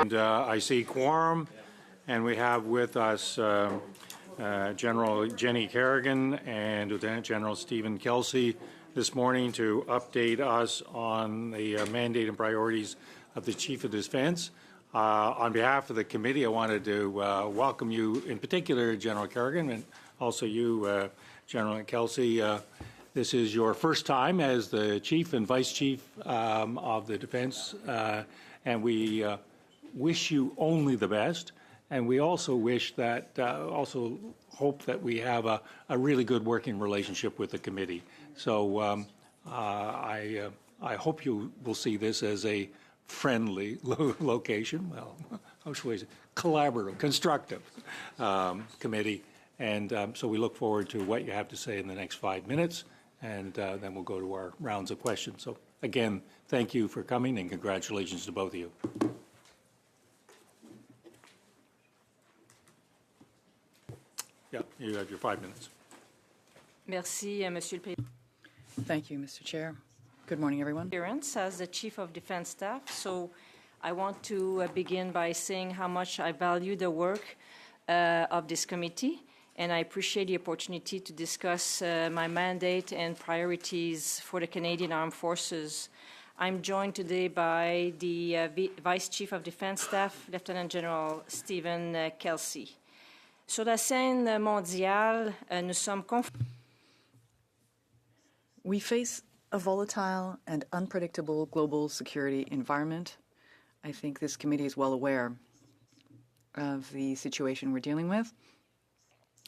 And I see quorum, and we have with us General Jenny Kerrigan and Lieutenant General Stephen Kelsey this morning to update us on the mandate and priorities of the Chief of Defense. On behalf of the committee, I wanted to welcome you, in particular, General Kerrigan, and also you, General Kelsey. This is your first time as the Chief and Vice Chief of the Defense, and we wish you only the best. And we also wish that, also hope that we have a really good working relationship with the committee. So I hope you will see this as a friendly location, well, how should we say, collaborative, constructive committee. And so we look forward to what you have to say in the next 5 minutes, and then we'll go to our rounds of questions. So again, thank you for coming, and congratulations to both of you. Yeah, you have your 5 minutes. Merci, Monsieur le Président. Thank you, Mr. Chair. Good morning, everyone. As the Chief of Defense Staff, so I want to begin by saying how much I value the work of this committee, and I appreciate the opportunity to discuss my mandate and priorities for the Canadian Armed Forces. I'm joined today by the Vice Chief of Defense Staff, Lieutenant General Stephen Kelsey. Sur la scène mondiale, nous sommes confrontés. We face a volatile and unpredictable global security environment. I think this committee is well aware of the situation we're dealing with,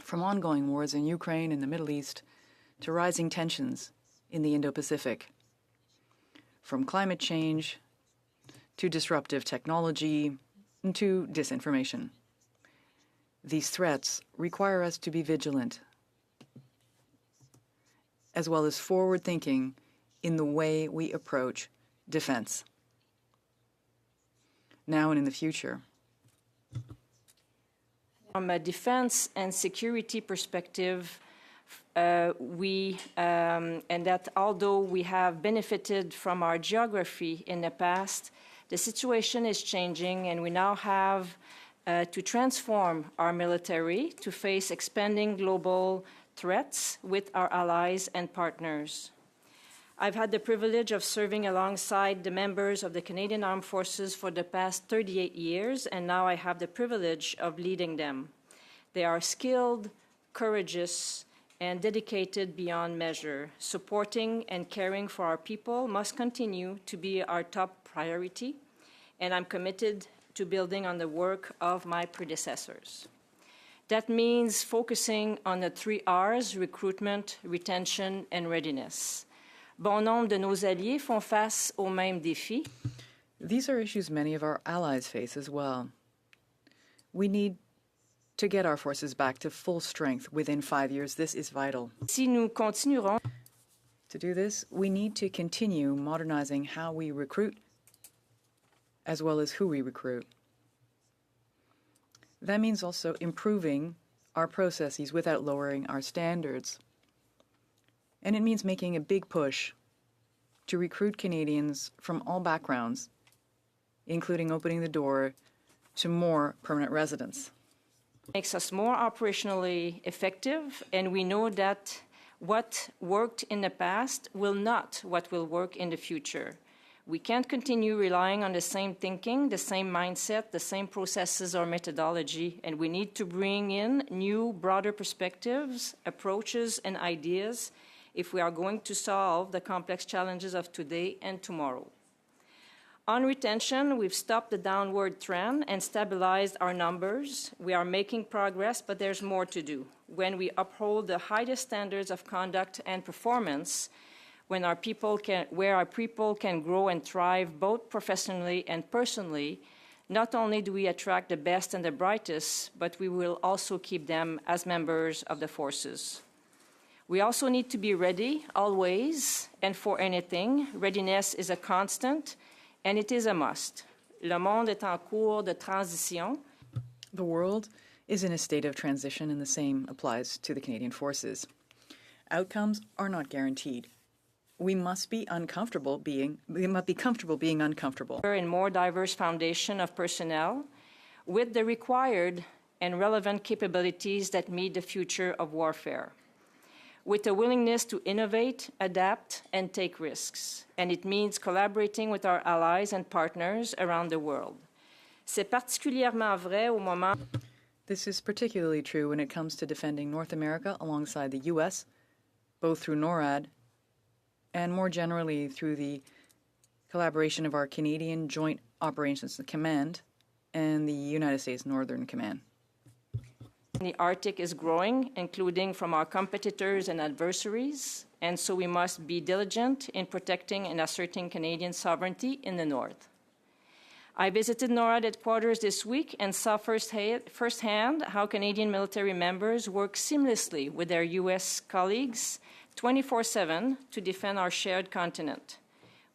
from ongoing wars in Ukraine and the Middle East to rising tensions in the Indo-Pacific, from climate change to disruptive technology and to disinformation. These threats require us to be vigilant, as well as forward-thinking in the way we approach defense, now and in the future. From a defense and security perspective, and that although we have benefited from our geography in the past, the situation is changing, and we now have to transform our military to face expanding global threats with our allies and partners. I've had the privilege of serving alongside the members of the Canadian Armed Forces for the past 38 years, and now I have the privilege of leading them. They are skilled, courageous, and dedicated beyond measure. Supporting and caring for our people must continue to be our top priority, and I'm committed to building on the work of my predecessors. That means focusing on the 3 R's: recruitment, retention, and readiness. Bon nombre de nos alliés font face aux mêmes défis. These are issues many of our allies face as well. We need to get our forces back to full strength within 5 years. This is vital. Si nous continuerons to do this, we need to continue modernizing how we recruit as well as who we recruit. That means also improving our processes without lowering our standards. And it means making a big push to recruit Canadians from all backgrounds, including opening the door to more permanent residents. Makes us more operationally effective, and we know that what worked in the past will not what will work in the future. We can't continue relying on the same thinking, the same mindset, the same processes or methodology, and we need to bring in new, broader perspectives, approaches, and ideas if we are going to solve the complex challenges of today and tomorrow. On retention, we've stopped the downward trend and stabilized our numbers. We are making progress, but there's more to do. When we uphold the highest standards of conduct and performance, where our people can grow and thrive both professionally and personally, not only do we attract the best and the brightest, but we will also keep them as members of the forces. We also need to be ready always and for anything. Readiness is a constant, and it is a must. Le monde est en cours de transition. The world is in a state of transition, and the same applies to the Canadian Forces. Outcomes are not guaranteed. we must be comfortable being uncomfortable. And more diverse foundation of personnel with the required and relevant capabilities that meet the future of warfare, with a willingness to innovate, adapt, and take risks. And it means collaborating with our allies and partners around the world. C'est particulièrement vrai au moment. This is particularly true when it comes to defending North America alongside the U.S., both through NORAD and more generally through the collaboration of our Canadian Joint Operations Command and the United States Northern Command. The Arctic is growing, including from our competitors and adversaries, and so we must be diligent in protecting and asserting Canadian sovereignty in the North. I visited NORAD headquarters this week and saw firsthand how Canadian military members work seamlessly with their U.S. colleagues 24/7 to defend our shared continent.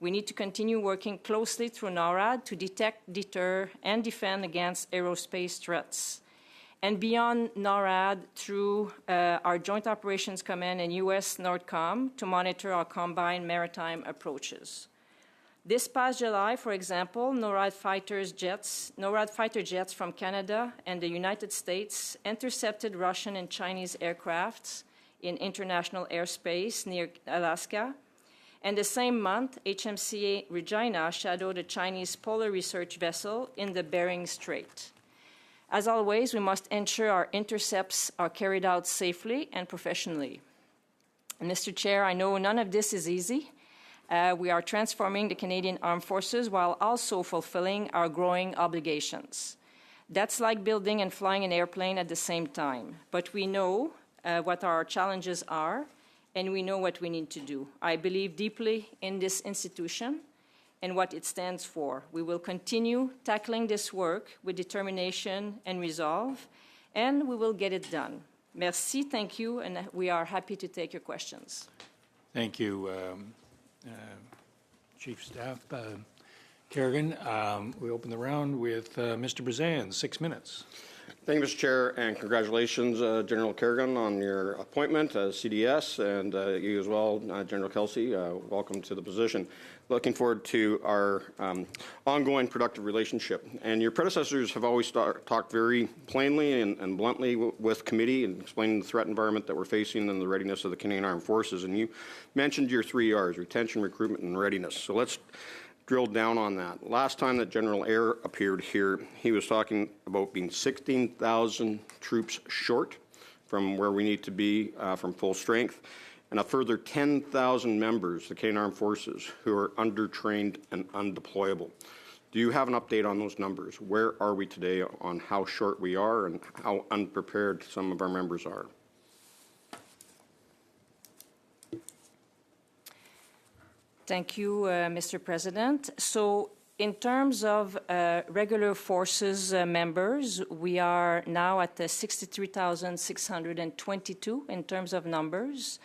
We need to continue working closely through NORAD to detect, deter, and defend against aerospace threats. And beyond NORAD through our Joint Operations Command and U.S. NORDCOM to monitor our combined maritime approaches. This past July, for example, NORAD fighter jets from Canada and the United States intercepted Russian and Chinese aircrafts in international airspace near Alaska. And the same month, HMCA Regina shadowed a Chinese polar research vessel in the Bering Strait. As always, we must ensure our intercepts are carried out safely and professionally. And Mr. Chair, I know none of this is easy. We are transforming the Canadian Armed Forces while also fulfilling our growing obligations. That's like building and flying an airplane at the same time. But we know what our challenges are, and we know what we need to do. I believe deeply in this institution and what it stands for. We will continue tackling this work with determination and resolve, and we will get it done. Merci, thank you, and we are happy to take your questions. Thank you, Chief Staff Kerrigan. We open the round with Mr. Brazan, 6 minutes. Thank you, Mr. Chair, and congratulations, General Kerrigan, on your appointment as CDS, and you as well, General Kelsey. Welcome to the position. Looking forward to our ongoing productive relationship. And your predecessors have always talked very plainly and bluntly with committee and explaining the threat environment that we're facing and the readiness of the Canadian Armed Forces. And you mentioned your 3 R's, retention, recruitment, and readiness. So let's drill down on that. Last time that General Eyre appeared here, he was talking about being 16,000 troops short from where we need to be from full strength, and a further 10,000 members, the Canadian Armed Forces, who are undertrained and undeployable. Do you have an update on those numbers? Where are we today on how short we are and how unprepared some of our members are? Thank you, Mr. President. So in terms of regular forces members, we are now at 63,622 in terms of numbers.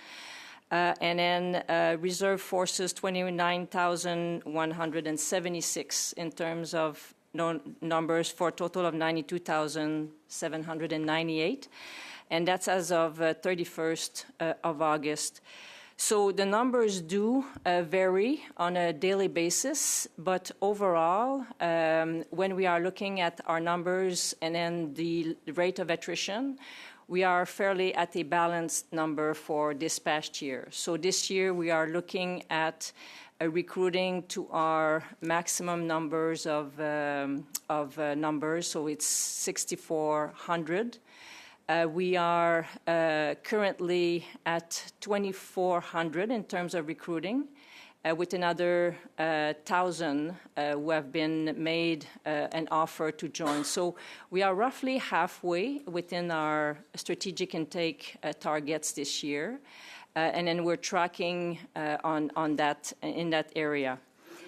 And then reserve forces, 29,176 in terms of numbers for a total of 92,798. And that's as of 31st of August. So the numbers do vary on a daily basis, but overall, when we are looking at our numbers and then the rate of attrition, we are fairly at a balanced number for this past year. So this year we are looking at recruiting to our maximum numbers of numbers, so it's 6,400. We are currently at 2,400 in terms of recruiting, with another 1,000 who have been made an offer to join. So we are roughly halfway within our strategic intake targets this year, and then we're tracking on that in that area.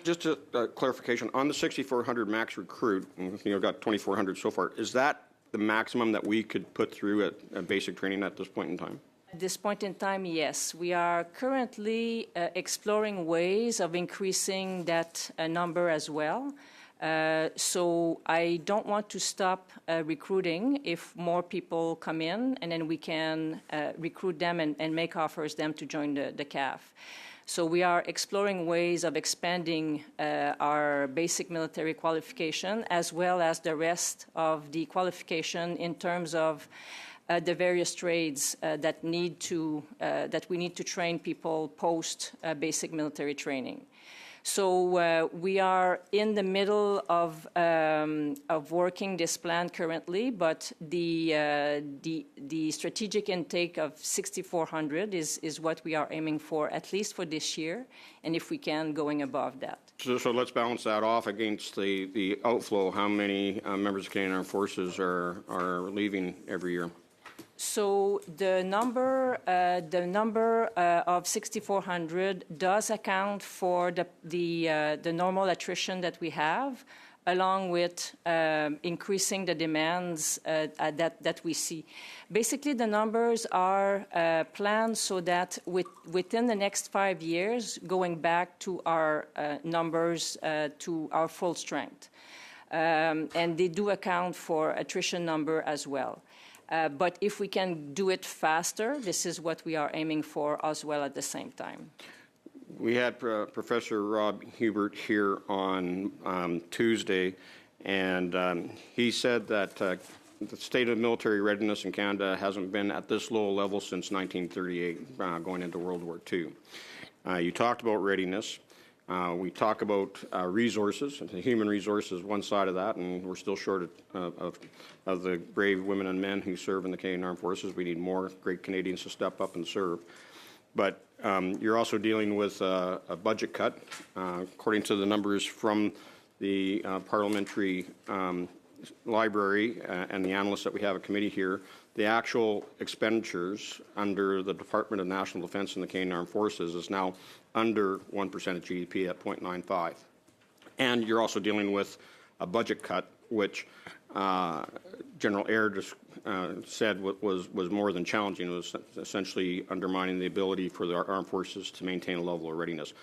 Just a clarification on the 6,400 max recruit. Got 2,400 so far. Is that the maximum that we could put through at basic training at this point in time? At this point in time, yes. We are currently exploring ways of increasing that number as well. So I don't want to stop recruiting if more people come in, and then we can recruit them and make offers them to join the CAF. So we are exploring ways of expanding our basic military qualification as well as the rest of the qualification in terms of the various trades that we need to train people post basic military training. So we are in the middle of working this plan currently, but the strategic intake of 6,400 is what we are aiming for, at least for this year, and if we can, going above that. So let's balance that off against the outflow. How many members of Canadian Armed Forces are leaving every year? So the number of 6,400 does account for the normal attrition that we have, along with increasing the demands that we see. Basically, the numbers are planned so that within the next 5 years, going back to our numbers to our full strength, and they do account for attrition number as well. But if we can do it faster, this is what we are aiming for as well at the same time. We had Professor Rob Hubert here on Tuesday, and he said that the state of military readiness in Canada hasn't been at this low level since 1938, going into World War II. You talked about readiness. We talk about resources, and the human resources, one side of that, and we're still short of the brave women and men who serve in the Canadian Armed Forces. We need more great Canadians to step up and serve. But you're also dealing with a budget cut. According to the numbers from the parliamentary library and the analysts that we have a committee here, the actual expenditures under the Department of National Defence and the Canadian Armed Forces is now under 1% of GDP at 0.95. And you're also dealing with a budget cut, which General Eyre just said was more than challenging. It was essentially undermining the ability for the armed forces to maintain a level of readiness.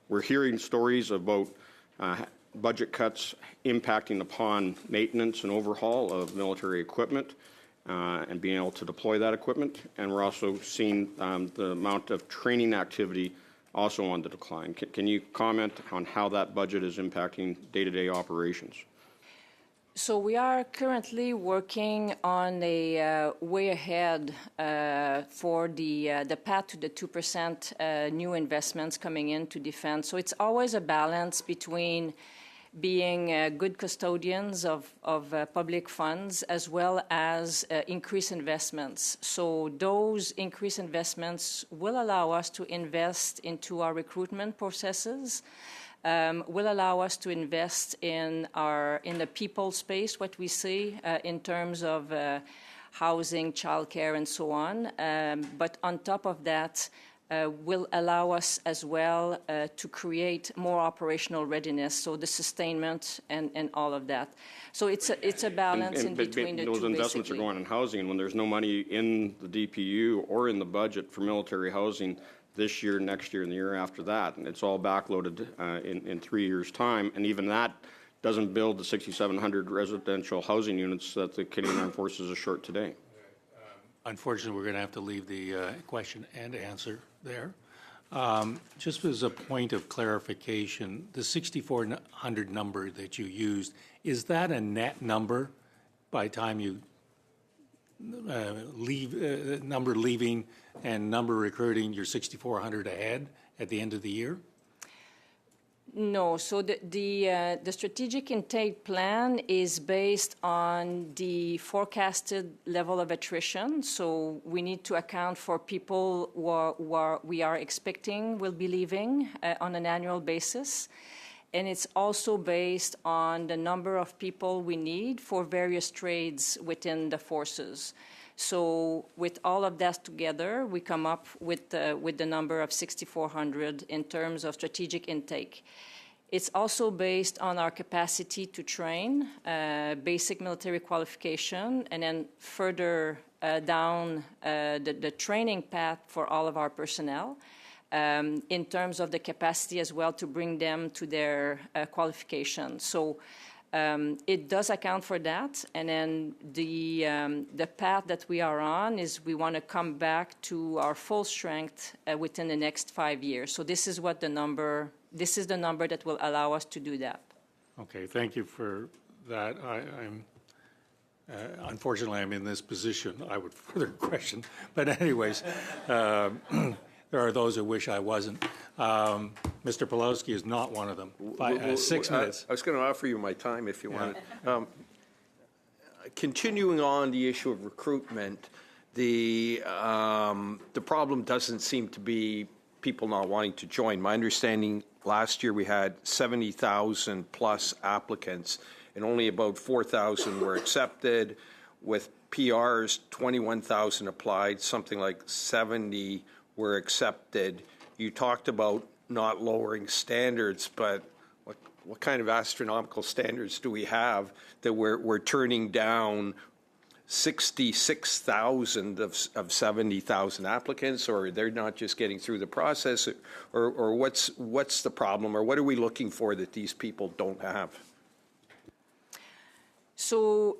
We're hearing stories about budget cuts impacting upon maintenance and overhaul of military equipment and being able to deploy that equipment. And we're also seeing the amount of training activity also on the decline. Can you comment on how that budget is impacting day-to-day operations? So we are currently working on a way ahead for the path to the 2% new investments coming into defense. So it's always a balance between being good custodians of public funds as well as increased investments. So those increased investments will allow us to invest into our recruitment processes, will allow us to invest in the people space, what we see in terms of housing, childcare, and so on. But on top of that, will allow us as well to create more operational readiness, so the sustainment and all of that. So it's a balance in between the two. Those investments are going in housing, and when there's no money in the DPU or in the budget for military housing this year, next year, and the year after that, and it's all backloaded in 3 years' time, and even that doesn't build the 6,700 residential housing units that the Canadian Armed Forces is short today. Unfortunately, we're going to have to leave the question and answer there. Just as a point of clarification, the 6,400 number that you used, is that a net number by the time you leave, number leaving and number recruiting, you're 6,400 ahead at the end of the year? No, so the strategic intake plan is based on the forecasted level of attrition. So we need to account for people we are expecting will be leaving on an annual basis. And it's also based on the number of people we need for various trades within the forces. So with all of that together, we come up with the number of 6,400 in terms of strategic intake. It's also based on our capacity to train, basic military qualification, and then further down the training path for all of our personnel, in terms of the capacity as well to bring them to their qualification. So It does account for that, and then the path that we are on is we want to come back to our full strength within the next 5 years. So this is what the number that will allow us to do that. Okay, thank you for that. Unfortunately, I'm in this position. I would further question, but anyways, there are those who wish I wasn't. Mr. Pawlowski is not one of them. 6 minutes. I was going to offer you my time if you want it. Continuing on the issue of recruitment, the problem doesn't seem to be people not wanting to join. My understanding, last year we had 70,000 plus applicants, and only about 4,000 were accepted. With PRs, 21,000 applied, something like 70 were accepted. You talked about not lowering standards, but what kind of astronomical standards do we have that we're turning down 66,000 of 70,000 applicants, or they're not just getting through the process, or what's the problem, or what are we looking for that these people don't have? So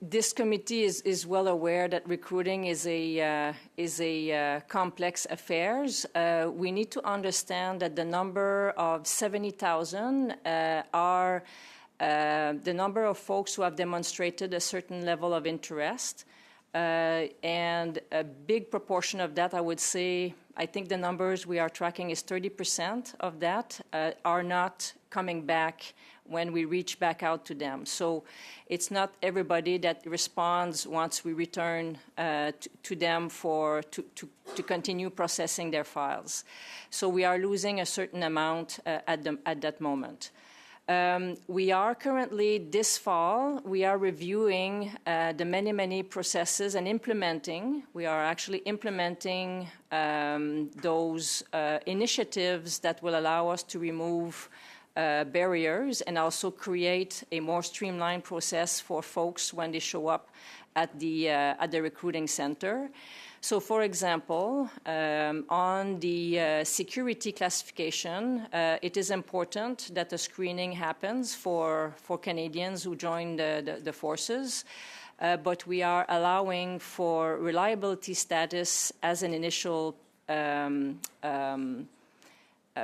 this committee is well aware that recruiting is a complex affairs. We need to understand that the number of 70,000 are the number of folks who have demonstrated a certain level of interest, and a big proportion of that, I would say, I think the numbers we are tracking is 30% of that are not coming back when we reach back out to them. So it's not everybody that responds once we return to them to continue processing their files. So we are losing a certain amount at that moment. We are currently, this fall, we are reviewing the many processes and we are actually implementing those initiatives that will allow us to remove barriers and also create a more streamlined process for folks when they show up at the recruiting center. So, for example, on the security classification, it is important that a screening happens for Canadians who join the forces, but we are allowing for reliability status as an initial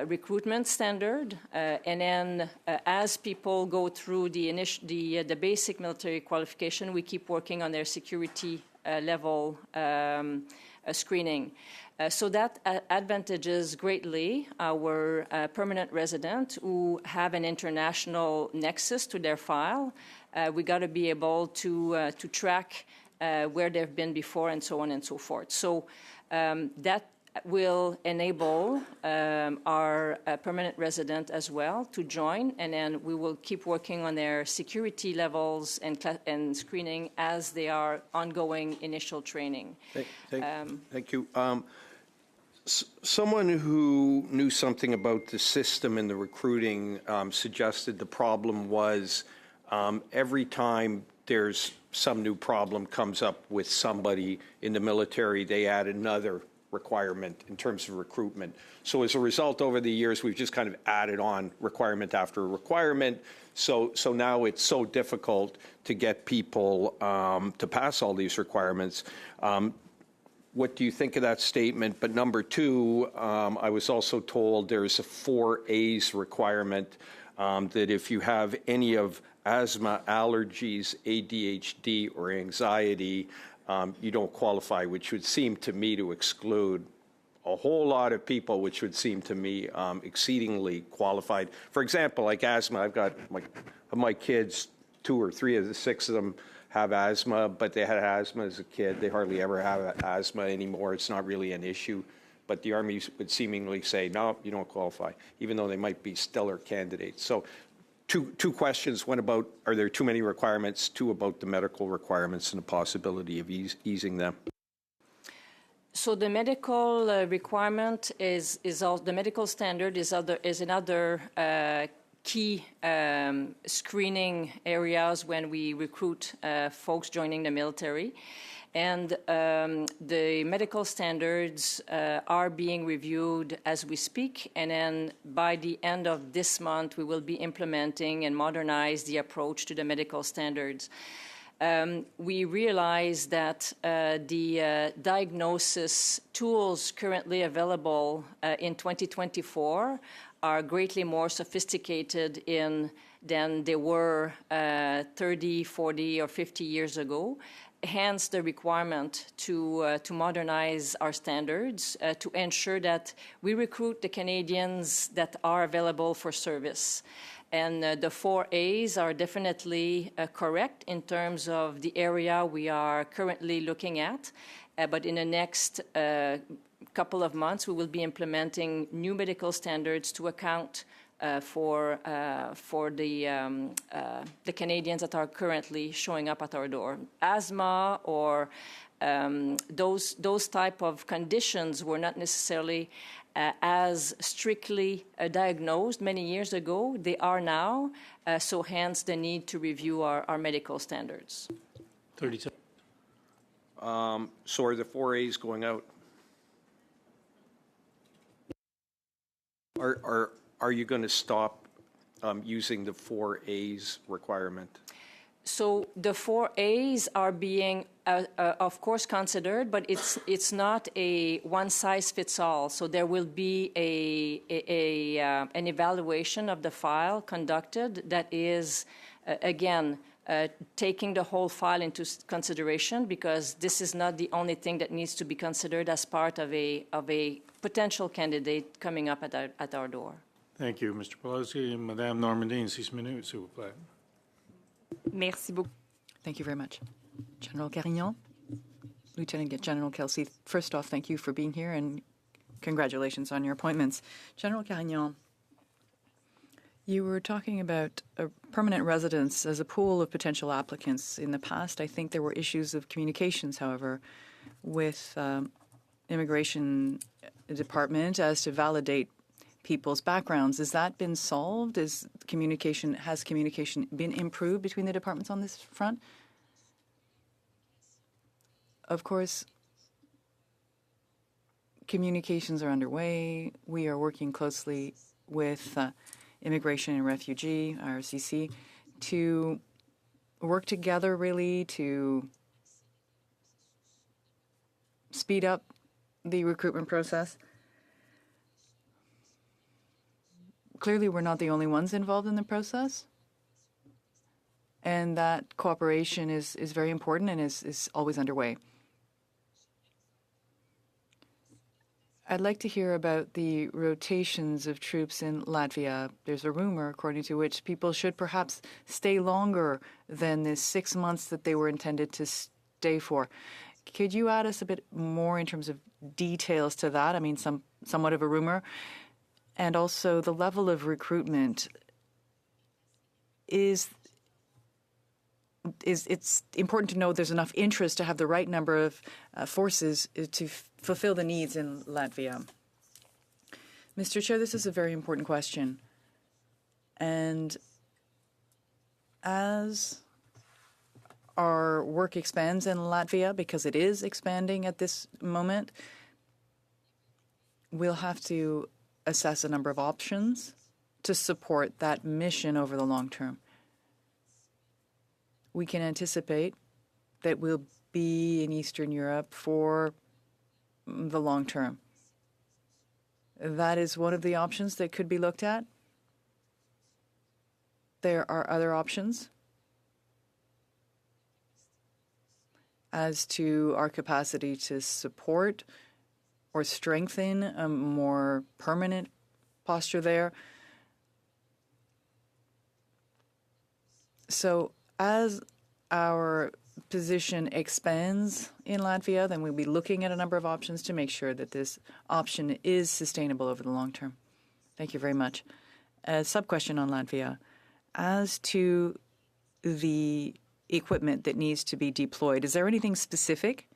recruitment standard, and then as people go through the basic military qualification, we keep working on their security level screening. So that advantages greatly our permanent resident who have an international nexus to their file. We got to be able to track where they've been before and so on and so forth. So that will enable our permanent resident as well to join, and then we will keep working on their security levels and screening as they are ongoing initial training. Thank you. Someone who knew something about the system and the recruiting suggested the problem was every time there's some new problem comes up with somebody in the military, they add another requirement in terms of recruitment. So as a result, over the years, we've just kind of added on requirement after requirement. So now it's so difficult to get people to pass all these requirements. What do you think of that statement? But number two, I was also told there's a 4 A's requirement that if you have any of asthma, allergies, ADHD, or anxiety, you don't qualify, which would seem to me to exclude a whole lot of people, which would seem to me exceedingly qualified. For example, like asthma, I've got my kids, 2 or 3 of the 6 of them have asthma, but they had asthma as a kid. They hardly ever have asthma anymore. It's not really an issue. But the Army would seemingly say, no, you don't qualify, even though they might be stellar candidates. So two questions. One about, are there too many requirements? 2 about the medical requirements and the possibility of easing them. So the medical requirement is the medical standard is another key screening areas when we recruit folks joining the military. And the medical standards are being reviewed as we speak, and then by the end of this month, we will be implementing and modernize the approach to the medical standards. We realize that the diagnosis tools currently available in 2024 are greatly more sophisticated than they were 30, 40, or 50 years ago. Hence the requirement to modernize our standards to ensure that we recruit the Canadians that are available for service. And the 4 A's are definitely correct in terms of the area we are currently looking at. But in the next couple of months, we will be implementing new medical standards to account for the Canadians that are currently showing up at our door. Asthma or those type of conditions were not necessarily as strictly diagnosed many years ago. They are now, so hence the need to review our medical standards. 30 seconds. So are the 4 A's going out? Are you going to stop using the 4 A's requirement? So the 4 A's are being, of course, considered, but it's not a one-size-fits-all. So there will be an evaluation of the file conducted that is, again, taking the whole file into consideration, because this is not the only thing that needs to be considered as part of a potential candidate coming up at our door. Thank you, Mr. Pelosi. Madame Normandin, 6 minutes, s'il vous plaît. Merci beaucoup. Thank you very much. General Carignan, Lieutenant General Kelsey, first off, thank you for being here and congratulations on your appointments. General Carignan, you were talking about permanent residence as a pool of potential applicants. In the past, I think there were issues of communications, however, with immigration department as to validate people's backgrounds. Has that been solved? Has communication been improved between the departments on this front? Of course, communications are underway. We are working closely with Immigration and Refugee, IRCC, to work together really to speed up the recruitment process. Clearly, we're not the only ones involved in the process, and that cooperation is very important and is always underway. I'd like to hear about the rotations of troops in Latvia. There's a rumor according to which people should perhaps stay longer than the 6 months that they were intended to stay for. Could you add us a bit more in terms of details to that? I mean, somewhat of a rumor. And also the level of recruitment it's important to know there's enough interest to have the right number of forces to fulfill the needs in Latvia. Mr. Chair, this is a very important question. And as our work expands in Latvia, because it is expanding at this moment, we'll have to assess a number of options to support that mission over the long term. We can anticipate that we'll be in Eastern Europe for the long term. That is one of the options that could be looked at. There are other options as to our capacity to support or strengthen a more permanent posture there. So as our position expands in Latvia, then we'll be looking at a number of options to make sure that this option is sustainable over the long term. Thank you very much. A sub-question on Latvia. As to the equipment that needs to be deployed, is there anything specific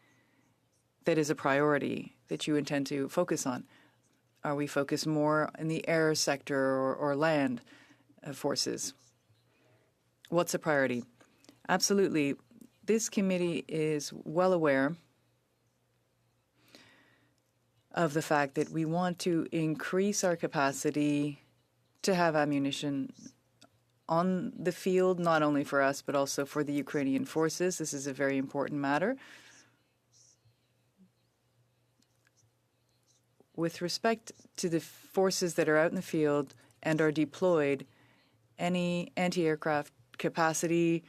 that is a priority that you intend to focus on? Are we focused more in the air sector or land forces? What's a priority? Absolutely. This committee is well aware of the fact that we want to increase our capacity to have ammunition on the field, not only for us, but also for the Ukrainian forces. This is a very important matter. With respect to the forces that are out in the field and are deployed, any anti-aircraft capacity,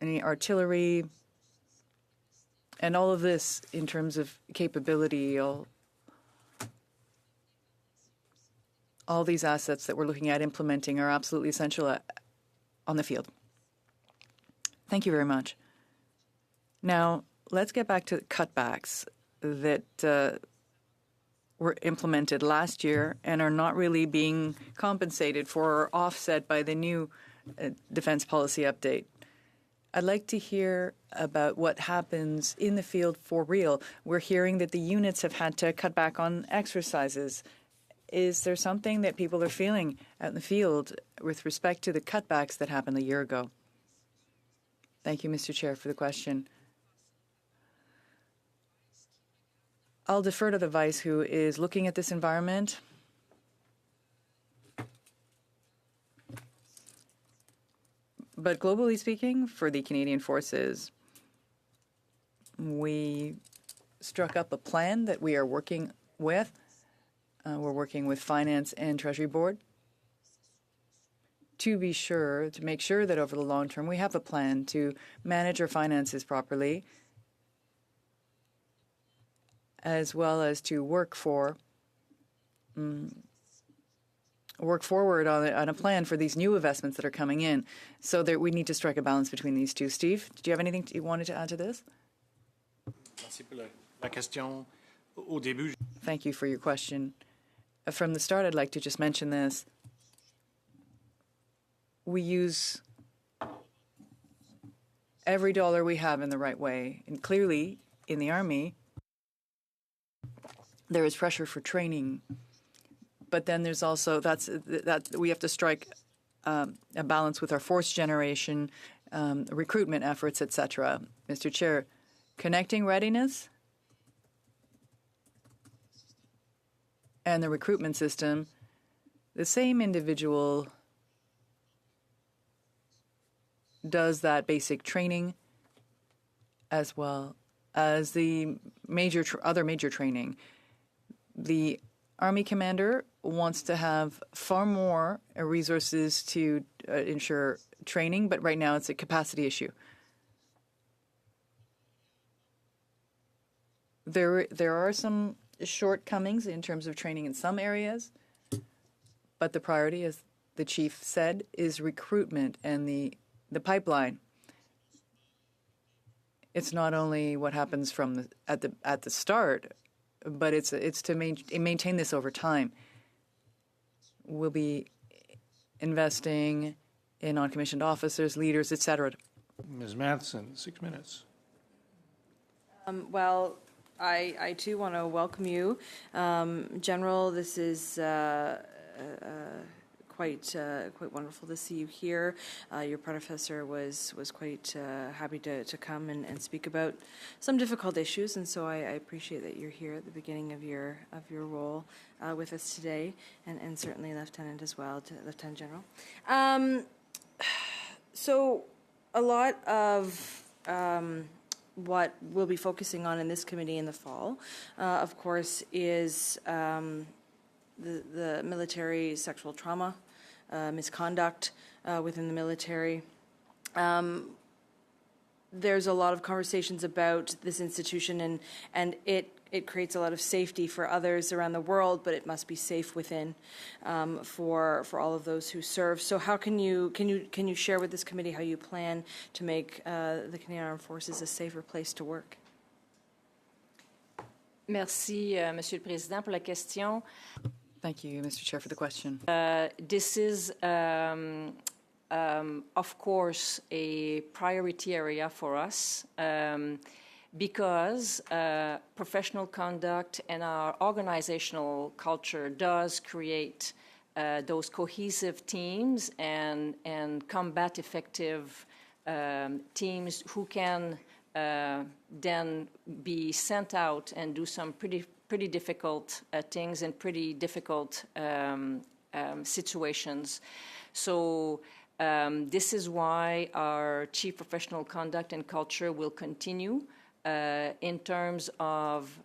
any artillery, and all of this in terms of capability, all these assets that we're looking at implementing are absolutely essential on the field. Thank you very much. Now, let's get back to cutbacks that were implemented last year and are not really being compensated for or offset by the new defense policy update. I'd like to hear about what happens in the field for real. We're hearing that the units have had to cut back on exercises. Is there something that people are feeling out in the field with respect to the cutbacks that happened a year ago? Thank you, Mr. Chair, for the question. I'll defer to the Vice, who is looking at this environment. But globally speaking, for the Canadian forces, we struck up a plan that we are working with. We're working with Finance and Treasury Board to make sure that over the long term we have a plan to manage our finances properly, as well as to work forward on a plan for these new investments that are coming in, so that we need to strike a balance between these two. Steve, did you have anything you wanted to add to this? Thank you for your question. From the start, I'd like to just mention this. We use every dollar we have in the right way. And clearly, in the Army, there is pressure for training. But then there's also, that we have to strike a balance with our force generation, recruitment efforts, etc. Mr. Chair, connecting readiness and the recruitment system, the same individual does that basic training as well as the other major training. The Army commander wants to have far more resources to ensure training, but right now it's a capacity issue. There are some shortcomings in terms of training in some areas, but the priority, as the chief said, is recruitment and the pipeline. It's not only what happens from at the start, but it's to maintain this over time. We'll be investing in non-commissioned officers, leaders, etc. Ms. Matheson, 6 minutes. Well, I too want to welcome you. General, this is quite wonderful to see you here. Your predecessor was quite happy to come and speak about some difficult issues, and so I appreciate that you're here at the beginning of your role with us today, and certainly Lieutenant as well, Lieutenant General. So a lot of what we'll be focusing on in this committee in the fall, of course, is the military sexual trauma, misconduct within the military. There's a lot of conversations about this institution, and it creates a lot of safety for others around the world, but it must be safe within for all of those who serve. So how can you share with this committee how you plan to make the Canadian Armed Forces a safer place to work? Merci, Monsieur le Président, pour la question. Thank you, Mr. Chair, for the question. This is, of course, a priority area for us because professional conduct and our organizational culture does create those cohesive teams and combat effective teams who can then be sent out and do some pretty difficult things in pretty difficult situations. So this is why our Chief Professional Conduct and Culture will continue in terms of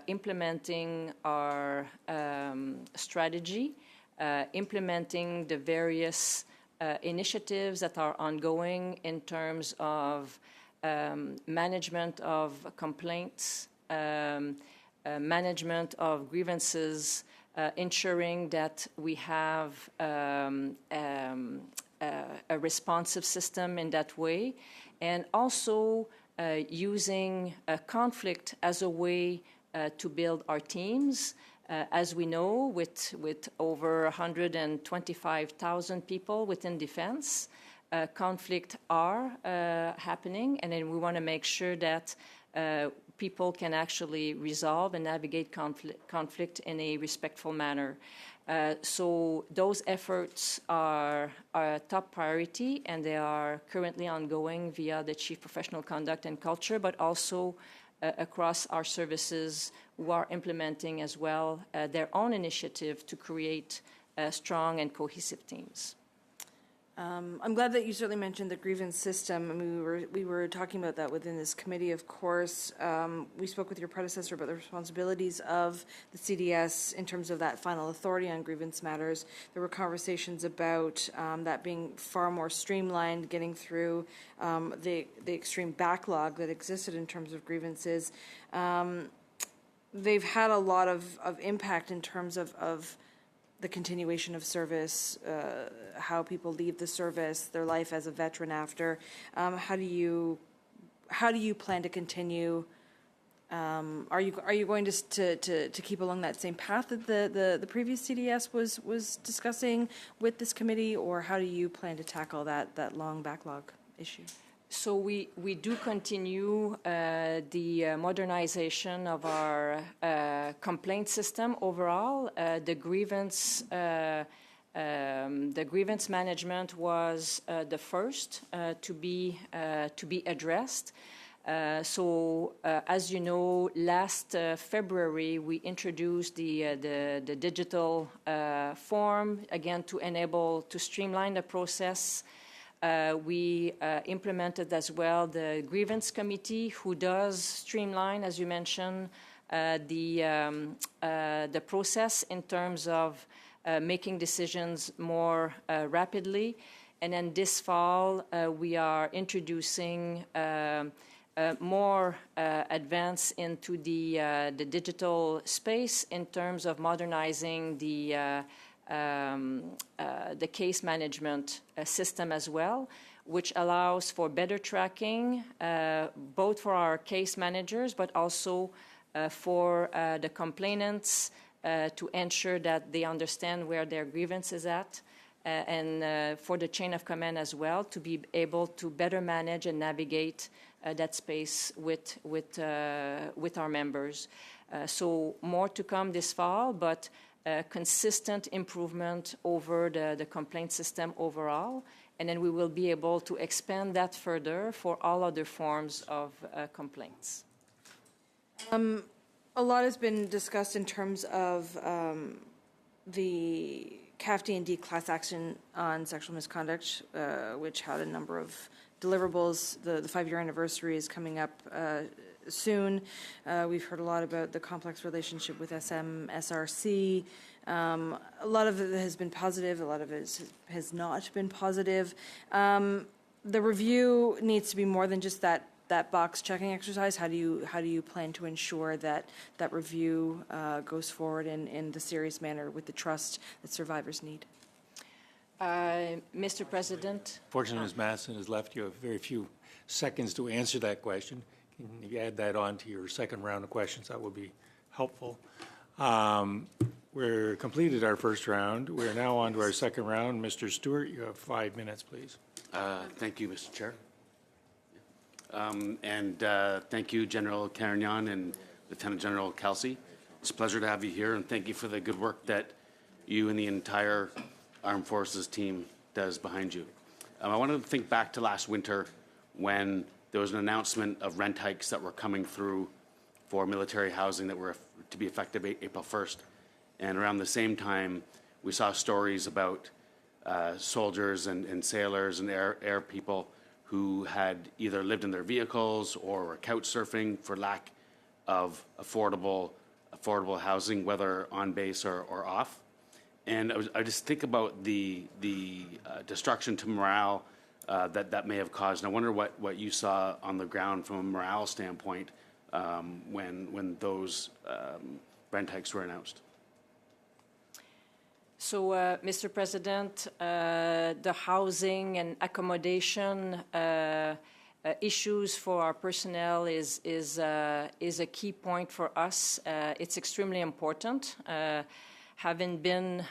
implementing our strategy, implementing the various initiatives that are ongoing in terms of management of complaints, management of grievances, ensuring that we have a responsive system in that way, and also using conflict as a way to build our teams. As we know, with over 125,000 people within defense, conflict are happening, and then we want to make sure that people can actually resolve and navigate conflict in a respectful manner. So those efforts are a top priority, and they are currently ongoing via the Chief Professional Conduct and Culture, but also across our services who are implementing as well their own initiative to create strong and cohesive teams. I'm glad that you certainly mentioned the grievance system. I mean, we were talking about that within this committee, of course. We spoke with your predecessor about the responsibilities of the CDS in terms of that final authority on grievance matters. There were conversations about that being far more streamlined, getting through the extreme backlog that existed in terms of grievances. They've had a lot of impact in terms of the continuation of service, how people leave the service, their life as a veteran after. How do you plan to continue? Are you going to keep along that same path that the previous CDS was discussing with this committee, or how do you plan to tackle that long backlog issue? So we do continue the modernization of our complaint system overall. The grievance management was the first to be addressed. So as you know, last February we introduced the digital form again to streamline the process. We implemented as well the grievance committee, who does streamline, as you mentioned, the process in terms of making decisions more rapidly. And then this fall, we are introducing more advance into the digital space in terms of modernizing the case management system as well, which allows for better tracking, both for our case managers, but also for the complainants to ensure that they understand where their grievance is at, and for the chain of command as well, to be able to better manage and navigate that space with our members. So more to come this fall, but consistent improvement over the complaint system overall, and then we will be able to expand that further for all other forms of complaints. A lot has been discussed in terms of the CAFD&D class action on sexual misconduct, which had a number of deliverables. The 5-year anniversary is coming up soon. We've heard a lot about the complex relationship with SRC. A lot of it has been positive. A lot of it has not been positive. The review needs to be more than just that box checking exercise. How do you plan to ensure that review goes forward in the serious manner with the trust that survivors need? Mr. President. Fortunately, Ms. Masson has left you a very few seconds to answer that question. Can you add that on to your second round of questions? That would be helpful. We're completed our first round. We're now on to our second round. Mr. Stewart, you have 5 minutes, please. Thank you, Mr. Chair. Thank you, General Carignan and Lieutenant General Kelsey. It's a pleasure to have you here, and thank you for the good work that you and the entire Armed Forces team does behind you. I want to think back to last winter when there was an announcement of rent hikes that were coming through for military housing that were to be effective April 1st. And around the same time, we saw stories about soldiers and sailors and air people who had either lived in their vehicles or were couch surfing for lack of affordable housing, whether on base or off. And I just think about the destruction to morale that may have caused. And I wonder what you saw on the ground from a morale standpoint when those rent hikes were announced. So, Mr. President, the housing and accommodation issues for our personnel is a key point for us. It's extremely important. Having been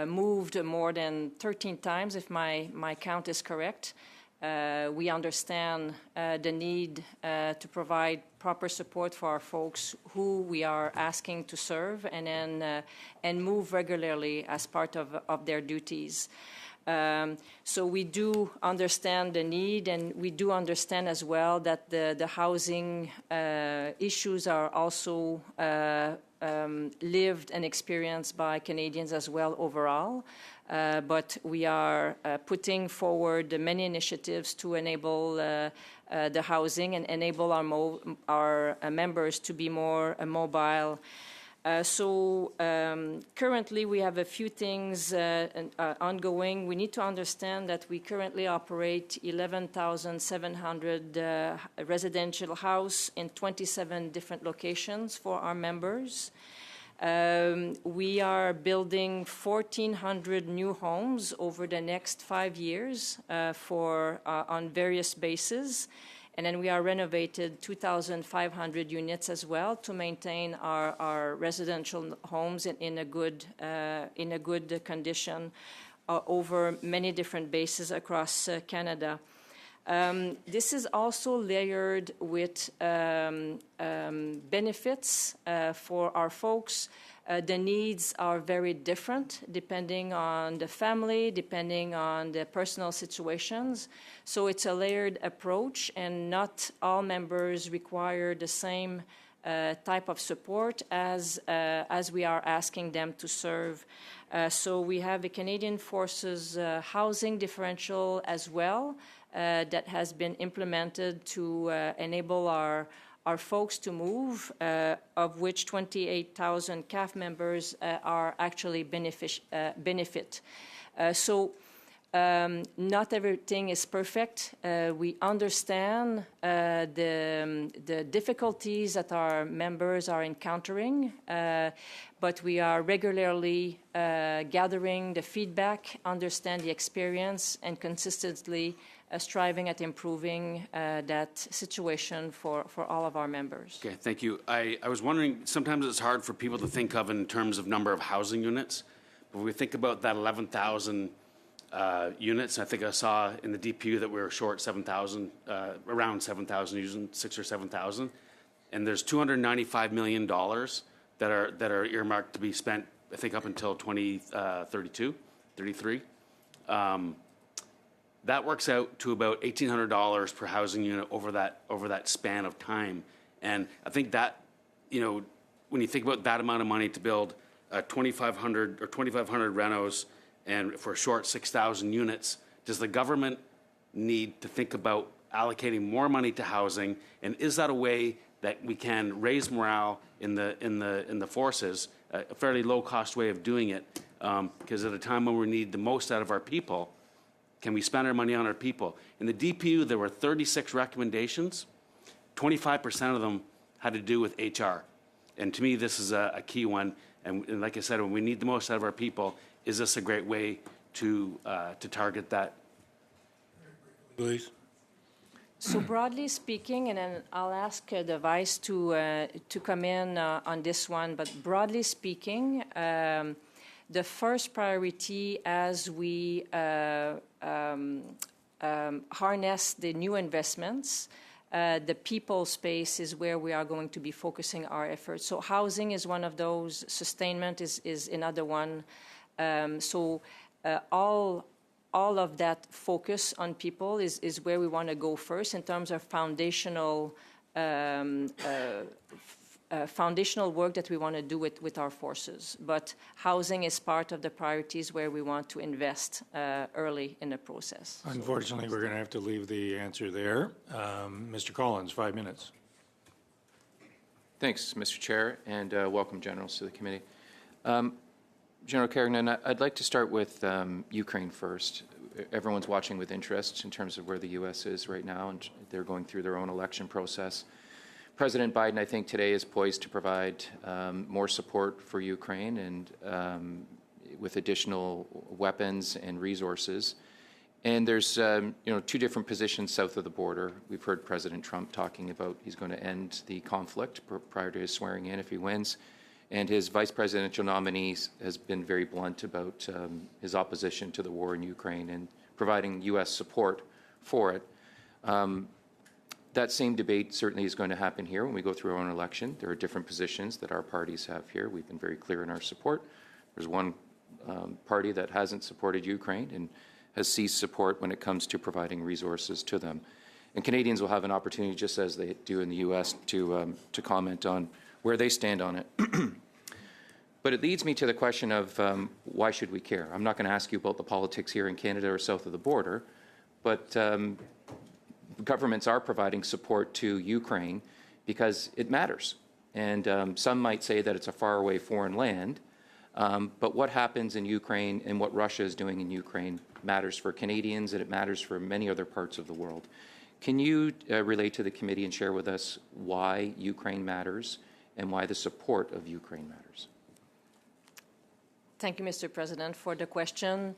moved more than 13 times, if my count is correct, we understand the need to provide proper support for our folks who we are asking to serve and move regularly as part of their duties. So we do understand the need, and we do understand as well that the housing issues are also lived and experienced by Canadians as well overall. But we are putting forward many initiatives to enable the housing and enable our members to be more mobile. So currently we have a few things ongoing. We need to understand that we currently operate 11,700 residential house in 27 different locations for our members. We are building 1,400 new homes over the next 5 years on various bases. And then we are renovated 2,500 units as well to maintain our residential homes in a good condition over many different bases across Canada. This is also layered with benefits for our folks. The needs are very different depending on the family, depending on the personal situations. So it's a layered approach, and not all members require the same type of support as we are asking them to serve. So we have the Canadian Forces housing differential as well that has been implemented to enable our folks to move, of which 28,000 CAF members are actually benefit. So not everything is perfect. We understand the difficulties that our members are encountering, but we are regularly gathering the feedback, understand the experience, and consistently striving at improving that situation for all of our members. Okay, thank you. I was wondering, sometimes it's hard for people to think of in terms of number of housing units, but when we think about that 11,000 units, I think I saw in the DPU that we were short 7,000, around 7,000, using 6,000 or 7,000, and there's $295 million that are earmarked to be spent, I think, up until 2032, 33. That works out to about $1,800 per housing unit over that span of time. And I think that, when you think about that amount of money to build 2,500 renos and for a short 6,000 units, does the government need to think about allocating more money to housing? And is that a way that we can raise morale in the forces, a fairly low-cost way of doing it? Because at a time when we need the most out of our people, can we spend our money on our people? In the DPU, there were 36 recommendations. 25% of them had to do with HR. And to me, this is a key one. And like I said, when we need the most out of our people, is this a great way to target that? Please. So broadly speaking, and then I'll ask the Vice to come in on this one, but broadly speaking, the first priority as we harness the new investments, the people space is where we are going to be focusing our efforts. So housing is one of those, sustainment is another one. So all all of that focus on people is where we want to go first in terms of foundational work that we want to do with our forces. But housing is part of the priorities where we want to invest early in the process. Unfortunately, we're going to have to leave the answer there. Mr. Collins, 5 minutes. Thanks, Mr. Chair, and welcome, Generals, to the committee. General Kerrigan, I'd like to start with Ukraine first. Everyone's watching with interest in terms of where the U.S. is right now, and they're going through their own election process. President Biden, I think, today is poised to provide more support for Ukraine and with additional weapons and resources. And there's two different positions south of the border. We've heard President Trump talking about he's going to end the conflict prior to his swearing in if he wins. And his vice presidential nominee has been very blunt about his opposition to the war in Ukraine and providing U.S. support for it. That same debate certainly is going to happen here when we go through our own election. There are different positions that our parties have here. We've been very clear in our support. There's one party that hasn't supported Ukraine and has ceased support when it comes to providing resources to them. And Canadians will have an opportunity, just as they do in the U.S., to comment on where they stand on it. But it leads me to the question of why should we care? I'm not going to ask you about the politics here in Canada or south of the border, but governments are providing support to Ukraine because it matters. And some might say that it's a faraway foreign land, but what happens in Ukraine and what Russia is doing in Ukraine matters for Canadians, and it matters for many other parts of the world. Can you relate to the committee and share with us why Ukraine matters and why the support of Ukraine matters? Thank you, Mr. President, for the question.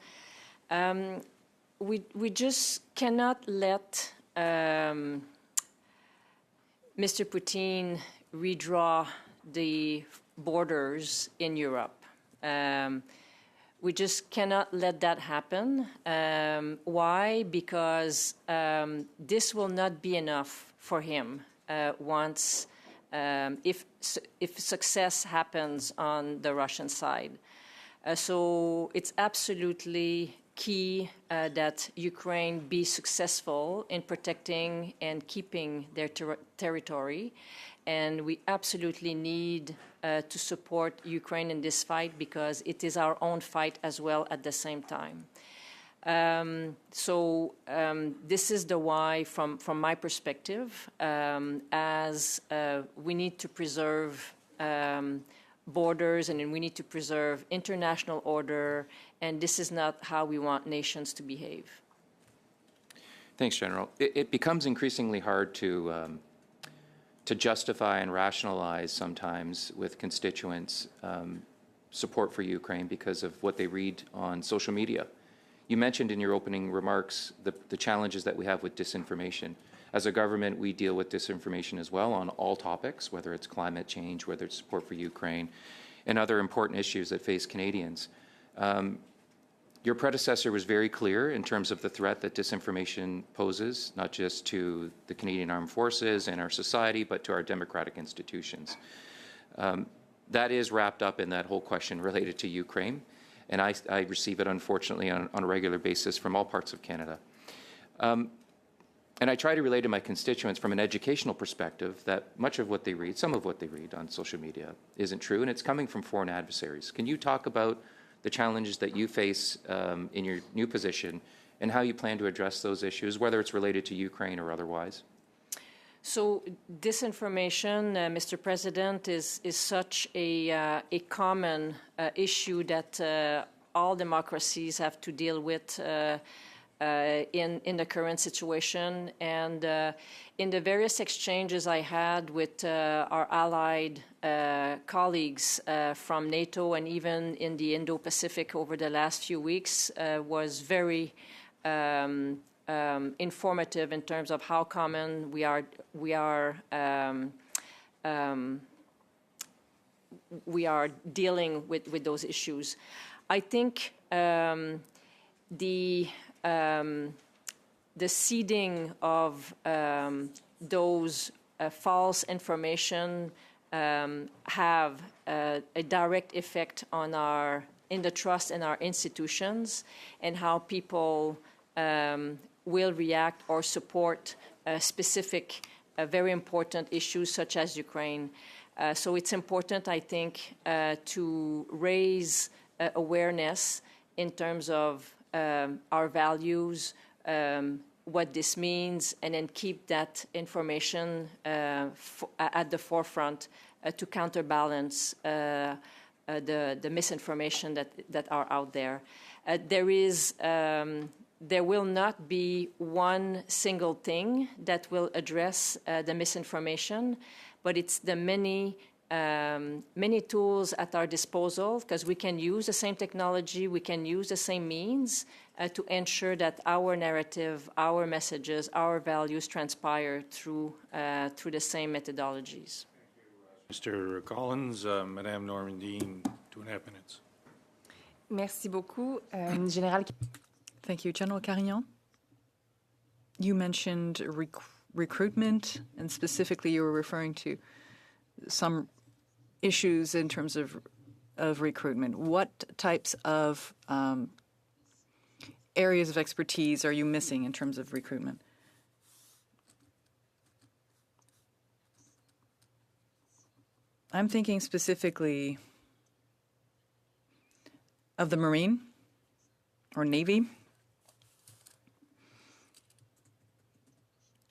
We just cannot let Mr. Putin redraw the borders in Europe. We just cannot let that happen. Why? Because this will not be enough for him once, if success happens on the Russian side. So it's absolutely key that Ukraine be successful in protecting and keeping their territory. And we absolutely need to support Ukraine in this fight because it is our own fight as well at the same time. This is the why from my perspective, as we need to preserve borders and we need to preserve international order, and this is not how we want nations to behave. Thanks, General. It becomes increasingly hard to justify and rationalize sometimes with constituents support for Ukraine because of what they read on social media. You mentioned in your opening remarks the challenges that we have with disinformation. As a government, we deal with disinformation as well on all topics, whether it's climate change, whether it's support for Ukraine, and other important issues that face Canadians. Your predecessor was very clear in terms of the threat that disinformation poses, not just to the Canadian Armed Forces and our society, but to our democratic institutions. That is wrapped up in that whole question related to Ukraine, and I receive it, unfortunately, on a regular basis from all parts of Canada. And I try to relate to my constituents from an educational perspective that much of what they read, some of what they read on social media isn't true, and it's coming from foreign adversaries. Can you talk about the challenges that you face in your new position and how you plan to address those issues, whether it's related to Ukraine or otherwise? So disinformation, Mr. President, is such a common issue that all democracies have to deal with in the current situation. And in the various exchanges I had with our allied colleagues from NATO and even in the Indo-Pacific over the last few weeks was very informative in terms of how common we are dealing with those issues. I think the seeding of those false information have a direct effect on our in the trust in our institutions and how people will react or support specific, very important issues such as Ukraine. So it's important, I think, to raise awareness in terms of our values, what this means, and then keep that information at the forefront to counterbalance the misinformation that are out there. There will not be one single thing that will address the misinformation, but it's the many tools at our disposal, because we can use the same technology, we can use the same means to ensure that our narrative, our messages, our values transpire through the same methodologies. Mr. Collins, Madame Normandine, 2.5 minutes. Merci beaucoup. Général. Thank you. General Carignan, you mentioned recruitment, and specifically you were referring to some issues in terms of recruitment. What types of areas of expertise are you missing in terms of recruitment? I'm thinking specifically of the Marine or Navy,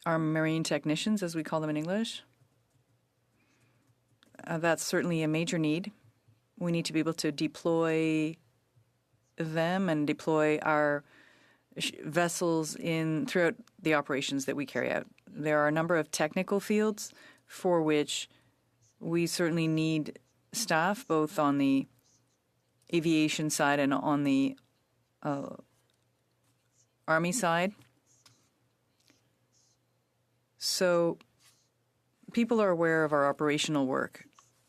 our Marine technicians, as we call them in English. That's certainly a major need. We need to be able to deploy them and deploy our vessels throughout the operations that we carry out. There are a number of technical fields for which we certainly need staff, both on the aviation side and on the Army side. So people are aware of our operational work,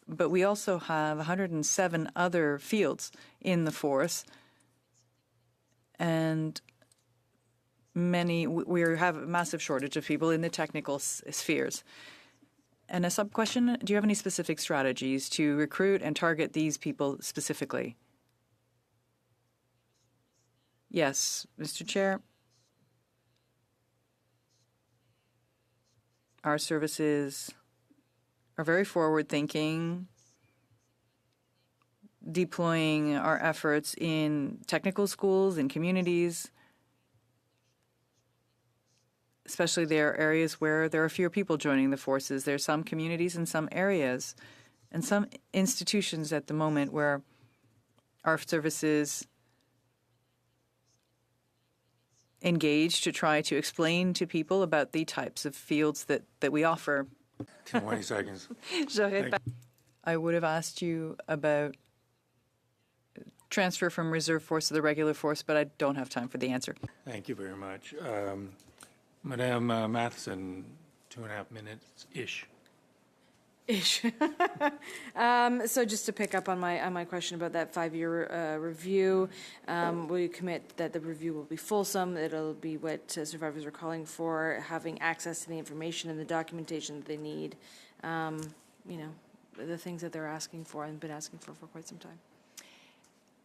but we also have 107 other fields in the force, and we have a massive shortage of people in the technical spheres. And a sub-question, do you have any specific strategies to recruit and target these people specifically? Yes, Mr. Chair. Our services are very forward-thinking, deploying our efforts in technical schools and communities. Especially there are areas where there are fewer people joining the forces. There are some communities in some areas and some institutions at the moment where our services engage to try to explain to people about the types of fields that we offer. 20 seconds. I would have asked you about transfer from reserve force to the regular force, but I don't have time for the answer. Thank you very much. Madame Matheson, 2.5 minutes-ish. So just to pick up on my question about that 5-year review, will you commit that the review will be fulsome? It'll be what survivors are calling for, having access to the information and the documentation that they need. The things that they're asking for and been asking for quite some time.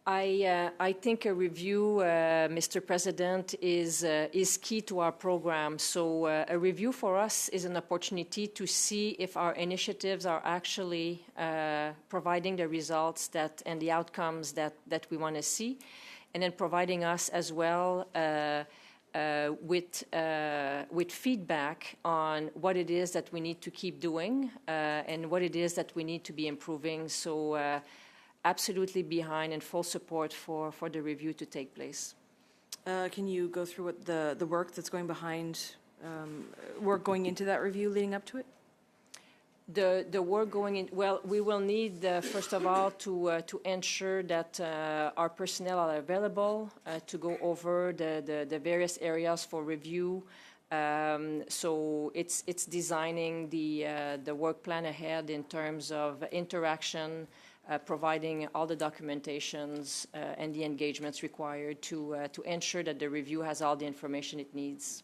I think a review, Mr. President, is key to our program. So a review for us is an opportunity to see if our initiatives are actually providing the results and the outcomes that we want to see, and then providing us as well with feedback on what it is that we need to keep doing and what it is that we need to be improving. So absolutely behind and full support for the review to take place. Can you go through what the work that's going behind, work going into that review leading up to it? The work going in, well, we will need, first of all, to ensure that our personnel are available to go over the various areas for review. So it's designing the work plan ahead in terms of interaction, providing all the documentations and the engagements required to ensure that the review has all the information it needs.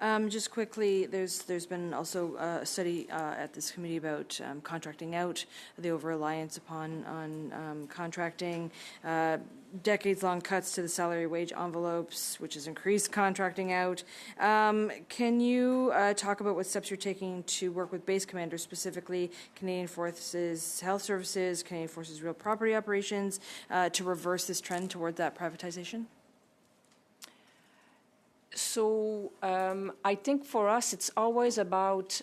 Just quickly, there's been also a study at this committee about contracting out, the over-reliance on contracting, decades-long cuts to the salary wage envelopes, which has increased contracting out. Can you talk about what steps you're taking to work with base commanders, specifically Canadian Forces Health Services, Canadian Forces Real Property Operations, to reverse this trend toward that privatization? So I think for us, it's always about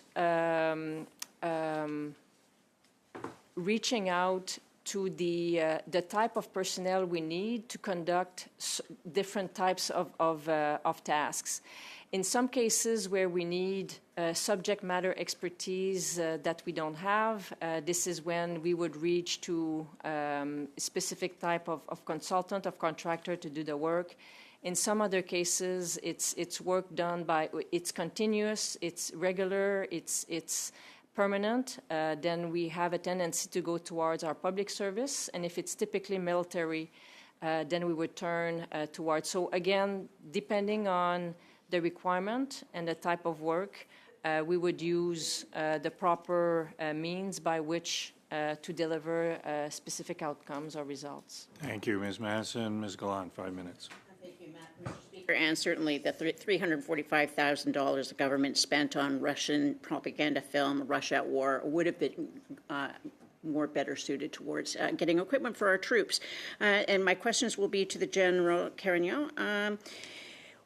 reaching out to the type of personnel we need to conduct different types of tasks. In some cases where we need subject matter expertise that we don't have, this is when we would reach to a specific type of consultant, of contractor to do the work. In some other cases, it's work done by, it's continuous, it's regular, it's permanent. Then we have a tendency to go towards our public service. And if it's typically military, then we would turn towards. So again, depending on the requirement and the type of work, we would use the proper means by which to deliver specific outcomes or results. Thank you, Ms. Madison. Ms. Gallant, 5 minutes. Mr. Speaker, and certainly the $345,000 the government spent on Russian propaganda film, Russia at War, would have been more better suited towards getting equipment for our troops. And my questions will be to the General Carignan.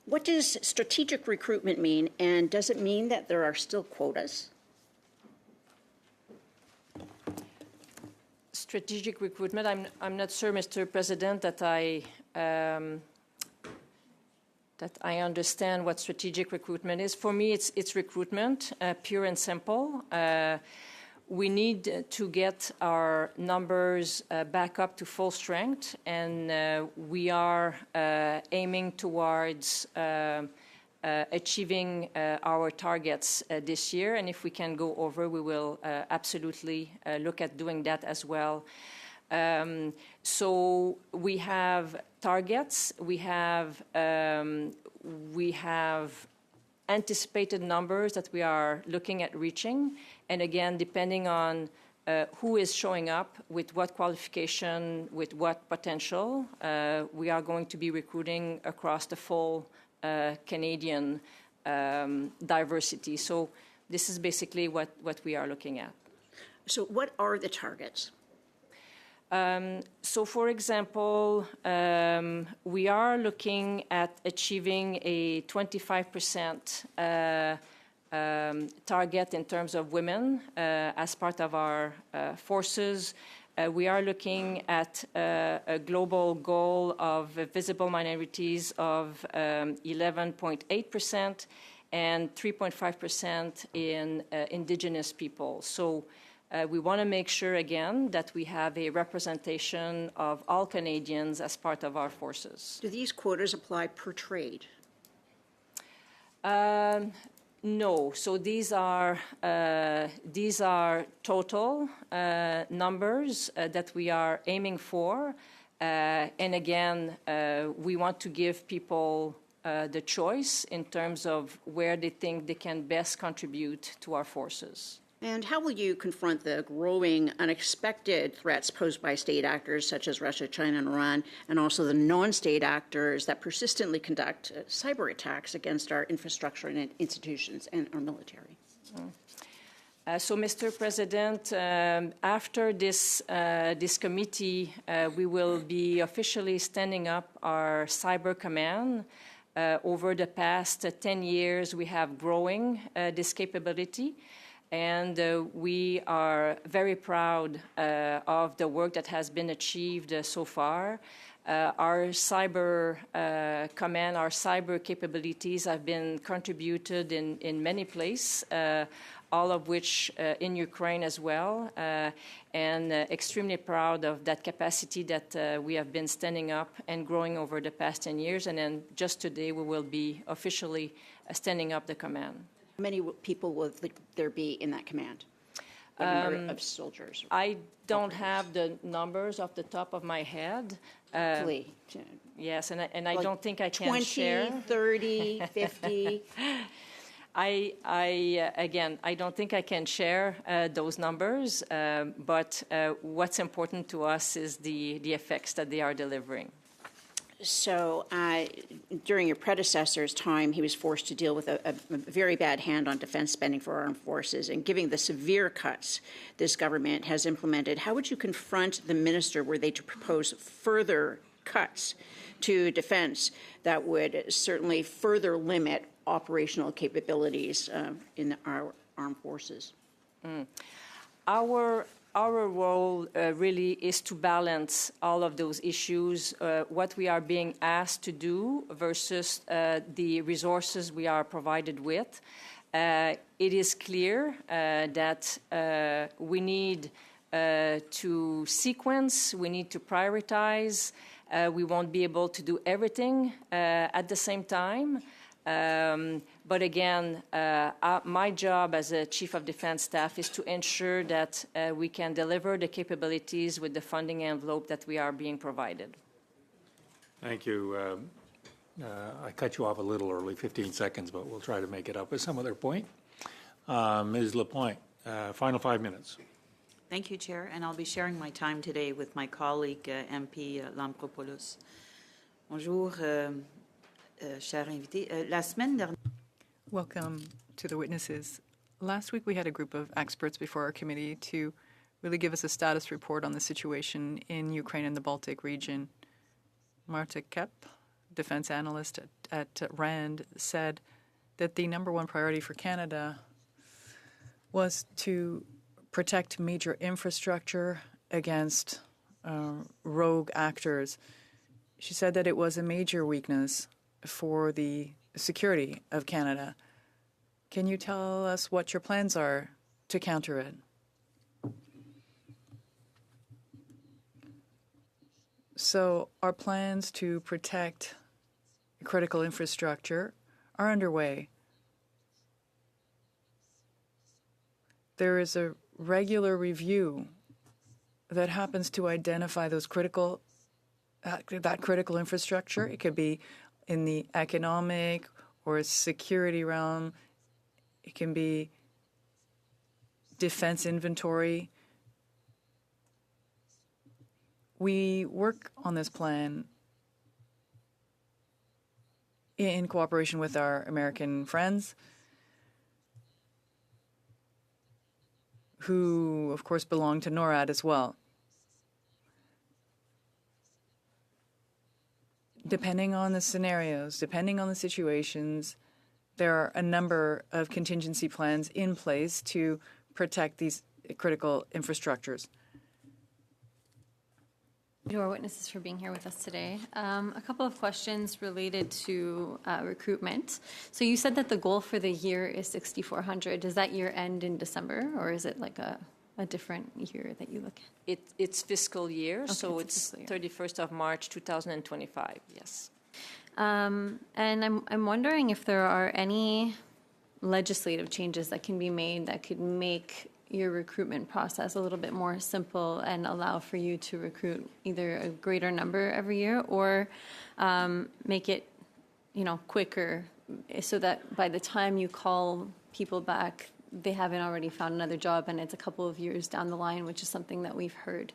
What does strategic recruitment mean, and does it mean that there are still quotas? Strategic recruitment, I'm not sure, Mr. President, that I understand what strategic recruitment is. For me, it's recruitment, pure and simple. We need to get our numbers back up to full strength, and we are aiming towards achieving our targets this year. And if we can go over, we will absolutely look at doing that as well. So we have targets, we have anticipated numbers that we are looking at reaching, and again, depending on who is showing up, with what qualification, with what potential, we are going to be recruiting across the full Canadian diversity. So this is basically what we are looking at. So what are the targets? So, for example, we are looking at achieving a 25% target in terms of women as part of our forces. We are looking at a global goal of visible minorities of 11.8% and 3.5% in Indigenous people. So we want to make sure, again, that we have a representation of all Canadians as part of our forces. Do these quotas apply per trade? No. So these are total numbers that we are aiming for. And again, we want to give people the choice in terms of where they think they can best contribute to our forces. And how will you confront the growing unexpected threats posed by state actors such as Russia, China, and Iran, and also the non-state actors that persistently conduct cyber attacks against our infrastructure and institutions and our military? So, Mr. President, after this committee, we will be officially standing up our cyber command. Over the past 10 years, we have growing this capability. And we are very proud of the work that has been achieved so far. Our cyber command, our cyber capabilities have been contributed in many places, all of which in Ukraine as well, and extremely proud of that capacity that we have been standing up and growing over the past 10 years. And then just today, we will be officially standing up the command. How many people will there be in that command? What number of soldiers? I don't have the numbers off the top of my head. Roughly. Yes, and I don't think I can 20, share. 30, 50? Again, I don't think I can share those numbers, but what's important to us is the effects that they are delivering. So during your predecessor's time, he was forced to deal with a very bad hand on defense spending for armed forces. And given the severe cuts this government has implemented, how would you confront the minister were they to propose further cuts to defense that would certainly further limit operational capabilities in our armed forces? Our role really is to balance all of those issues, what we are being asked to do versus the resources we are provided with. It is clear that we need to sequence, we need to prioritize. We won't be able to do everything at the same time. But again, my job as a Chief of Defense Staff is to ensure that we can deliver the capabilities with the funding envelope that we are being provided. Thank you. I cut you off a little early, 15 seconds, but we'll try to make it up at some other point. Ms. Lapointe, final 5 minutes. Thank you, Chair, and I'll be sharing my time today with my colleague, MP Lampropoulos. Bonjour, chers invités. La semaine dernière. Welcome to the witnesses. Last week we had a group of experts before our committee to really give us a status report on the situation in Ukraine and the Baltic region. Marta Kep, defense analyst at RAND, said that the number one priority for Canada was to protect major infrastructure against rogue actors. She said that it was a major weakness for the security of Canada. Can you tell us what your plans are to counter it? So our plans to protect critical infrastructure are underway. There is a regular review that happens to identify those critical infrastructure. It could be in the economic or security realm. It can be defense inventory. We work on this plan in cooperation with our American friends, who, of course, belong to NORAD as well. Depending on the scenarios, depending on the situations, there are a number of contingency plans in place to protect these critical infrastructures. To our witnesses for being here with us today. A couple of questions related to recruitment. So you said that the goal for the year is 6,400. Does that year end in December, or is it like a different year that you look at? It's fiscal year, okay, so it's 31st of March 2025, yes. And I'm wondering if there are any legislative changes that can be made that could make your recruitment process a little bit more simple and allow for you to recruit either a greater number every year or make it, quicker so that by the time you call people back, they haven't already found another job and it's a couple of years down the line, which is something that we've heard.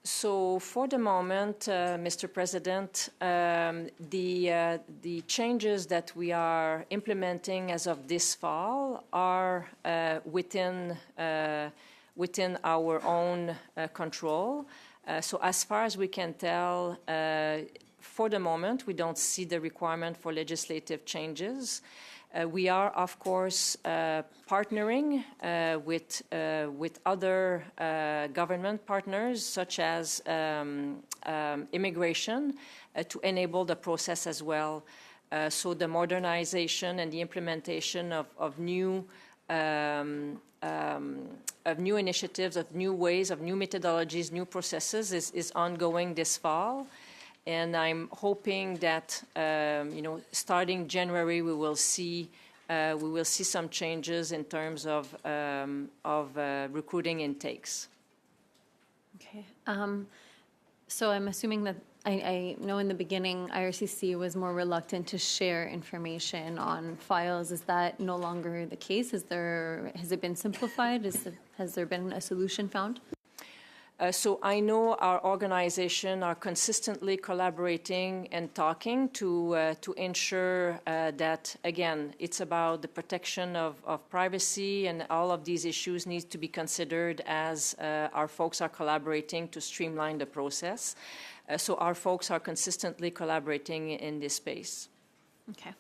So for the moment, Mr. President, the changes that we are implementing as of this fall are within our own control. So as far as we can tell, for the moment, we don't see the requirement for legislative changes. We are, of course, partnering with other government partners, such as immigration, to enable the process as well. So the modernization and the implementation of new initiatives, of new ways, of new methodologies, new processes is ongoing this fall. And I'm hoping that, starting January, we will see some changes in terms of recruiting intakes. Okay. So I'm assuming that I know in the beginning IRCC was more reluctant to share information on files. Is that no longer the case? Has it been simplified? Has there been a solution found? So I know our organization are consistently collaborating and talking to ensure that, again, it's about the protection of privacy, and all of these issues need to be considered as our folks are collaborating to streamline the process. So our folks are consistently collaborating in this space. Okay.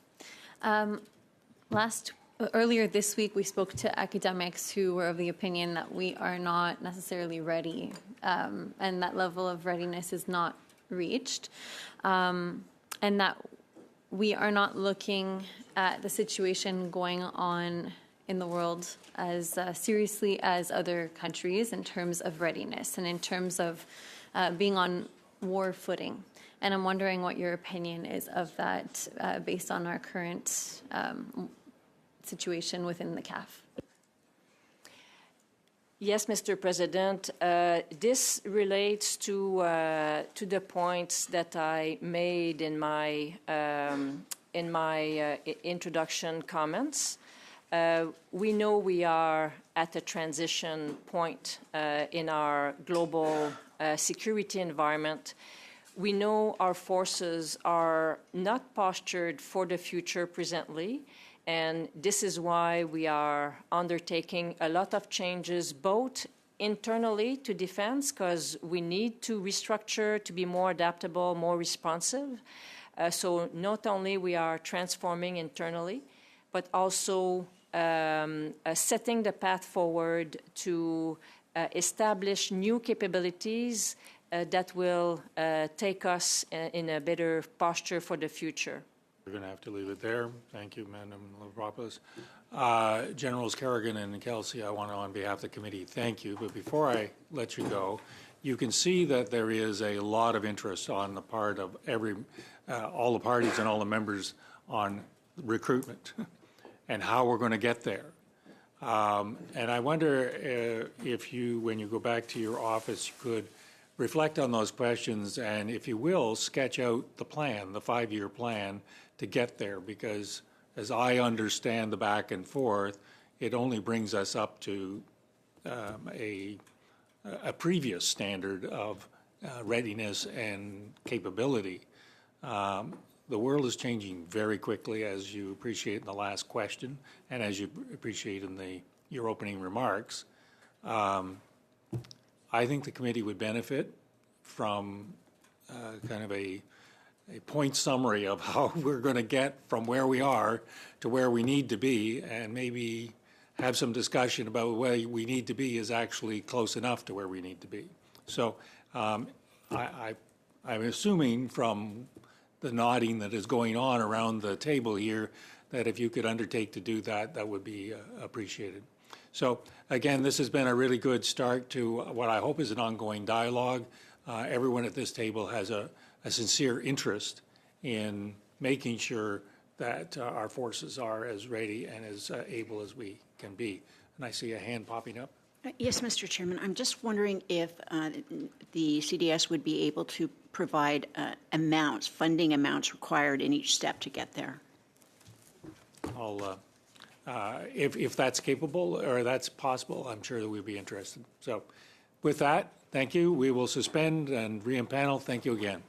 Earlier this week, we spoke to academics who were of the opinion that we are not necessarily ready, and that level of readiness is not reached, and that we are not looking at the situation going on in the world as seriously as other countries in terms of readiness and in terms of being on war footing. And I'm wondering what your opinion is of that based on our current situation within the CAF. Yes, Mr. President. This relates to the points that I made in my introduction comments. We know we are at a transition point in our global security environment. We know our forces are not postured for the future presently, and this is why we are undertaking a lot of changes both internally to defense, because we need to restructure to be more adaptable, more responsive. So not only we are transforming internally, but also setting the path forward to establish new capabilities that will take us in a better posture for the future. We're going to have to leave it there. Thank you, Madam Lavropoulos. Generals Kerrigan and Kelsey, I want to, on behalf of the committee, thank you. But before I let you go, you can see that there is a lot of interest on the part of all the parties and all the members on recruitment and how we're going to get there. And I wonder if you, when you go back to your office, you could reflect on those questions and, if you will, sketch out the plan, the 5-year plan to get there, because as I understand the back and forth, it only brings us up to a previous standard of readiness and capability. The world is changing very quickly, as you appreciate in the last question and as you appreciate in your opening remarks. I think the committee would benefit from kind of a point summary of how we're going to get from where we are to where we need to be, and maybe have some discussion about where we need to be is actually close enough to where we need to be. So I'm assuming from the nodding that is going on around the table here that if you could undertake to do that, that would be appreciated. So again, this has been a really good start to what I hope is an ongoing dialogue. Everyone at this table has a sincere interest in making sure that our forces are as ready and as able as we can be. And I see a hand popping up. Yes, Mr. Chairman. I'm just wondering if the CDS would be able to provide funding amounts required in each step to get there. I'll, if that's capable or that's possible, I'm sure that we'd be interested. So with that, thank you. We will suspend and re-empanel. Thank you again.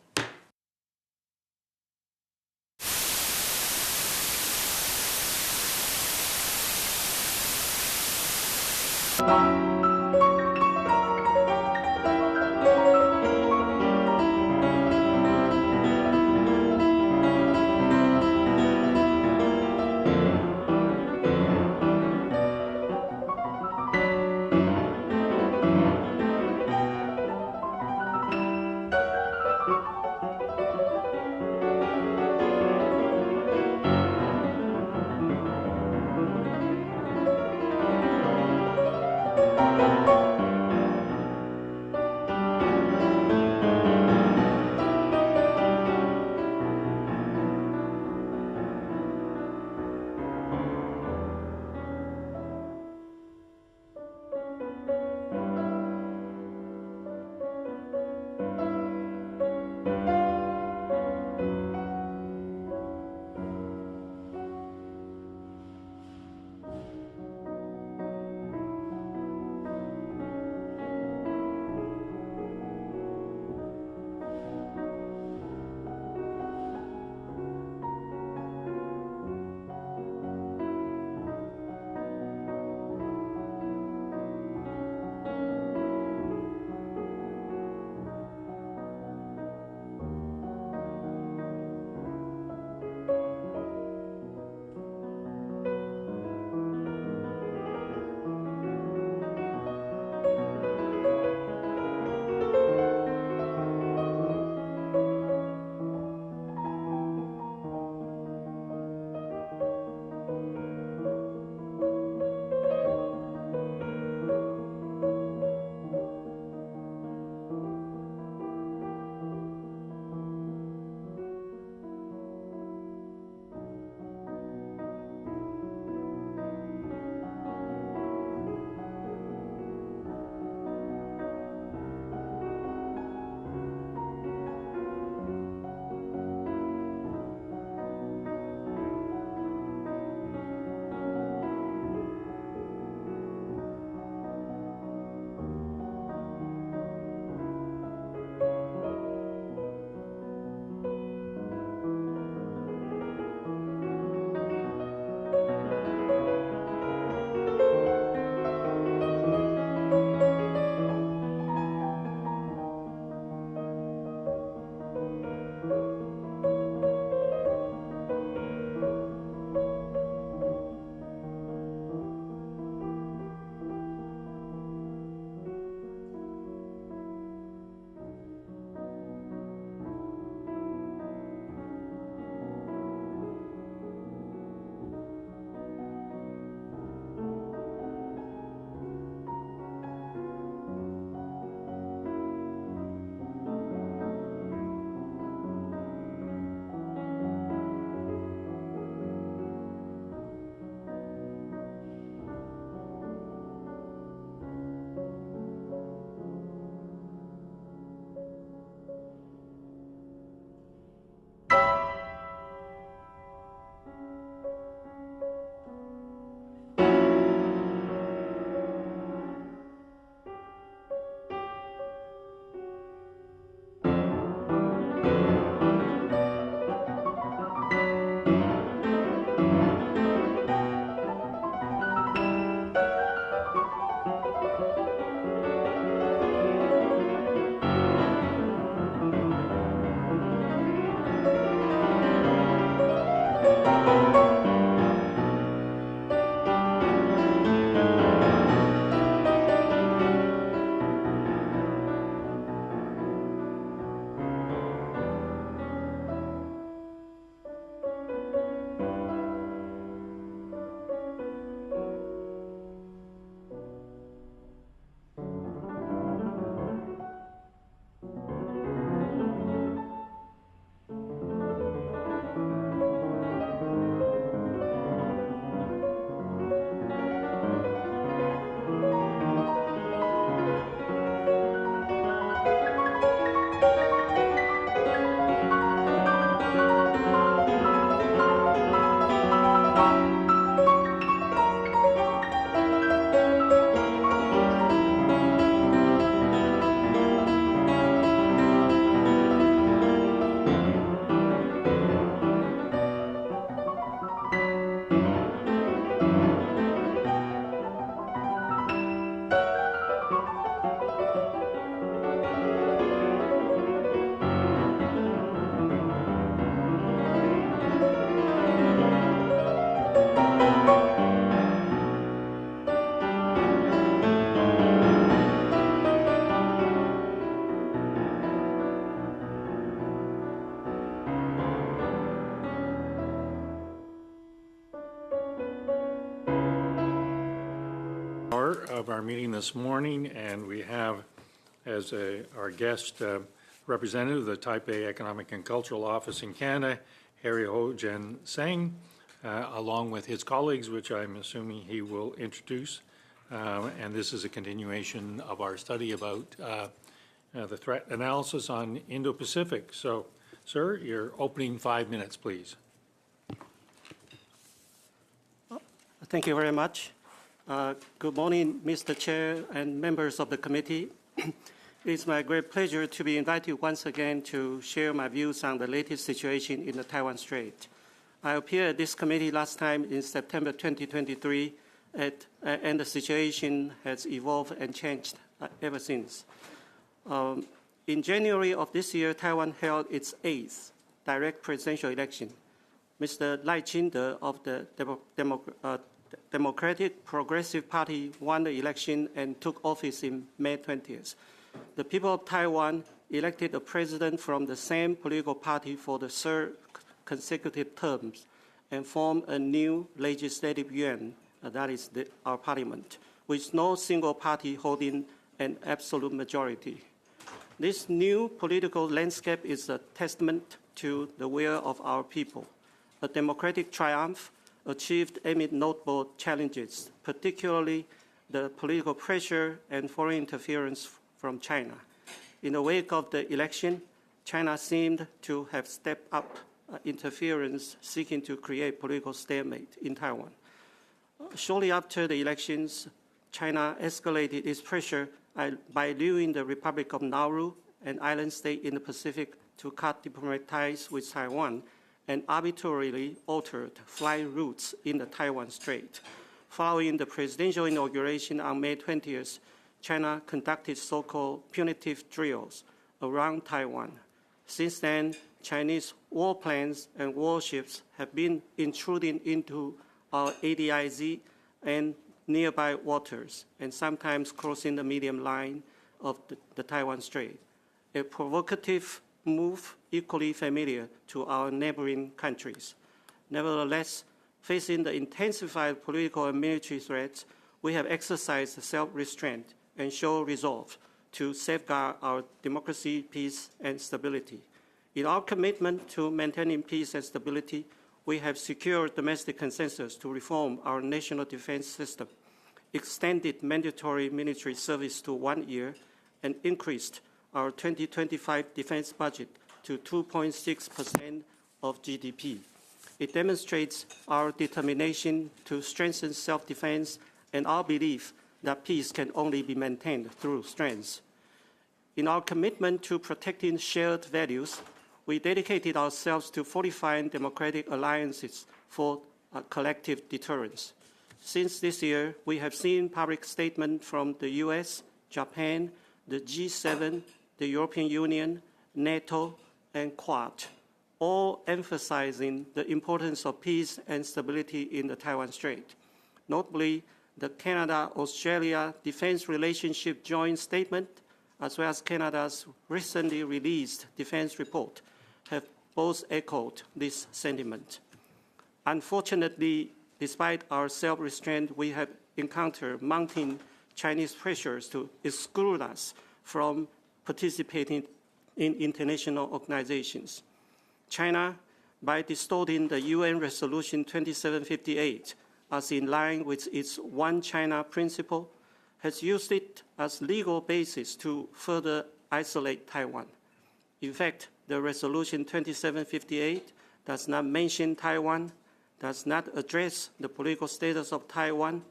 of our meeting this morning, and we have as our guest representative of the Taipei Economic and Cultural Office in Canada, Harry Ho Jen Seng, along with his colleagues, which I'm assuming he will introduce. And this is a continuation of our study about the threat analysis on Indo-Pacific. So, sir, your opening 5 minutes, please. Thank you very much. Good morning, Mr. Chair and members of the committee. It's my great pleasure to be invited once again to share my views on the latest situation in the Taiwan Strait. I appeared at this committee last time in September 2023, and the situation has evolved and changed ever since. In January of this year, Taiwan held its 8th direct presidential election. Mr. Lai Ching-te of the Democratic Progressive Party won the election and took office in May 20th. The people of Taiwan elected a president from the same political party for the 3rd consecutive terms and formed a new legislative yuan, that is our parliament, with no single party holding an absolute majority. This new political landscape is a testament to the will of our people, a democratic triumph achieved amid notable challenges, particularly the political pressure and foreign interference from China. In the wake of the election, China seemed to have stepped up interference seeking to create political stalemate in Taiwan. Shortly after the elections, China escalated its pressure by luring the Republic of Nauru, an island state in the Pacific, to cut diplomatic ties with Taiwan and arbitrarily altered flight routes in the Taiwan Strait. Following the presidential inauguration on May 20th, China conducted so-called punitive drills around Taiwan. Since then, Chinese warplanes and warships have been intruding into our ADIZ and nearby waters, and sometimes crossing the medium line of the Taiwan Strait, a provocative move equally familiar to our neighboring countries. Nevertheless, facing the intensified political and military threats, we have exercised self-restraint and show resolve to safeguard our democracy, peace, and stability. In our commitment to maintaining peace and stability, we have secured domestic consensus to reform our national defense system, extended mandatory military service to 1 year, and increased our 2025 defense budget to 2.6% of GDP. It demonstrates our determination to strengthen self-defense and our belief that peace can only be maintained through strength. In our commitment to protecting shared values, we dedicated ourselves to fortifying democratic alliances for collective deterrence. Since this year, we have seen public statements from the US, Japan, the G7, the European Union, NATO, and Quad, all emphasizing the importance of peace and stability in the Taiwan Strait. Notably, the Canada-Australia Defense Relationship Joint Statement, as well as Canada's recently released defense report, have both echoed this sentiment. Unfortunately, despite our self-restraint, we have encountered mounting Chinese pressures to exclude us from participating in international organizations. China, by distorting the UN Resolution 2758 as in line with its One China principle, has used it as legal basis to further isolate Taiwan. In fact, the Resolution 2758 does not mention Taiwan, does not address the political status of Taiwan,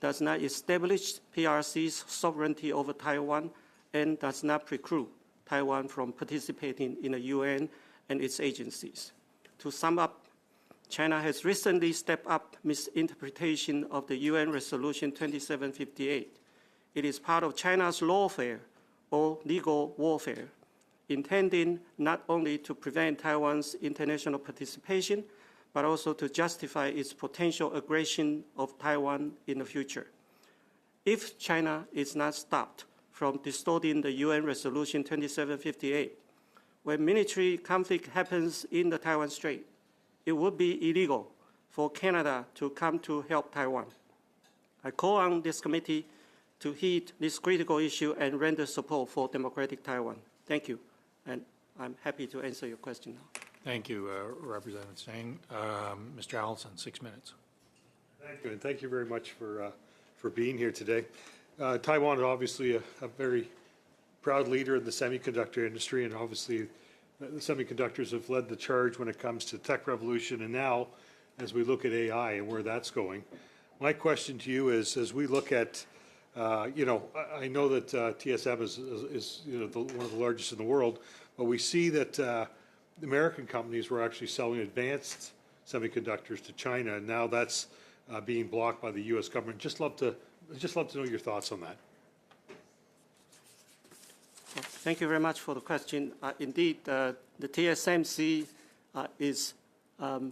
does not establish PRC's sovereignty over Taiwan, and does not preclude Taiwan from participating in the UN and its agencies. To sum up, China has recently stepped up misinterpretation of the UN Resolution 2758. It is part of China's lawfare or legal warfare, intending not only to prevent Taiwan's international participation, but also to justify its potential aggression of Taiwan in the future. If China is not stopped from distorting the UN Resolution 2758, when military conflict happens in the Taiwan Strait, it would be illegal for Canada to come to help Taiwan. I call on this committee to heed this critical issue and render support for democratic Taiwan. Thank you, and I'm happy to answer your question now. Thank you, Representative Tsang. Mr. Allison, 6 minutes. Thank you, and thank you very much for being here today. Taiwan is obviously a very proud leader in the semiconductor industry, and obviously the semiconductors have led the charge when it comes to tech revolution, and now as we look at AI and where that's going. My question to you is, as we look at, I know that TSM is one of the largest in the world, but we see that the American companies were actually selling advanced semiconductors to China, and now that's being blocked by the U.S. government. Just love to know your thoughts on that. Thank you very much for the question. Indeed, the TSMC is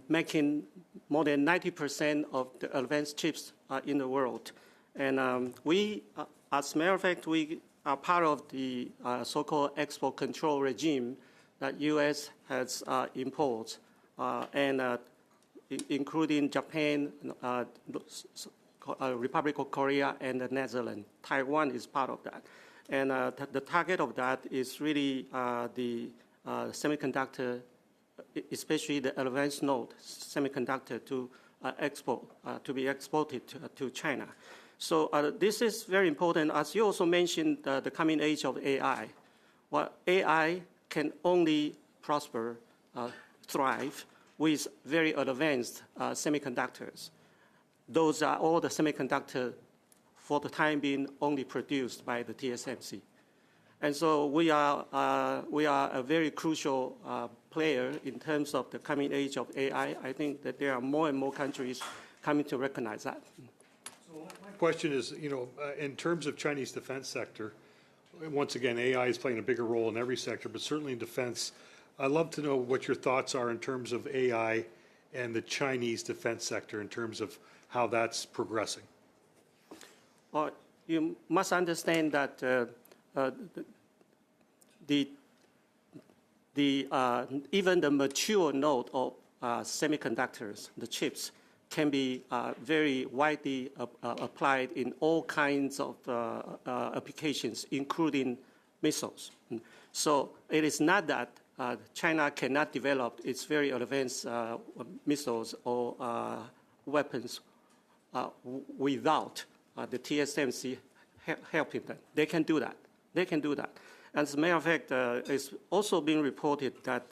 making more than 90% of the advanced chips in the world. And we, as a matter of fact, we are part of the so-called export control regime that U.S. has imposed, including Japan, Republic of Korea, and the Netherlands. Taiwan is part of that. And the target of that is really the semiconductor, especially the advanced node semiconductor to be exported to China. So this is very important. As you also mentioned, the coming age of AI. Well, AI can only prosper, thrive with very advanced semiconductors. Those are all the semiconductors for the time being only produced by the TSMC. And so we are a very crucial player in terms of the coming age of AI. I think that there are more and more countries coming to recognize that. So my question is, in terms of Chinese defense sector, once again, AI is playing a bigger role in every sector, but certainly in defense. I'd love to know what your thoughts are in terms of AI and the Chinese defense sector in terms of how that's progressing. Well, you must understand that even the mature node of semiconductors, the chips, can be very widely applied in all kinds of applications, including missiles. So it is not that China cannot develop its very advanced missiles or weapons without the TSMC helping them. They can do that. They can do that. As a matter of fact, it's also been reported that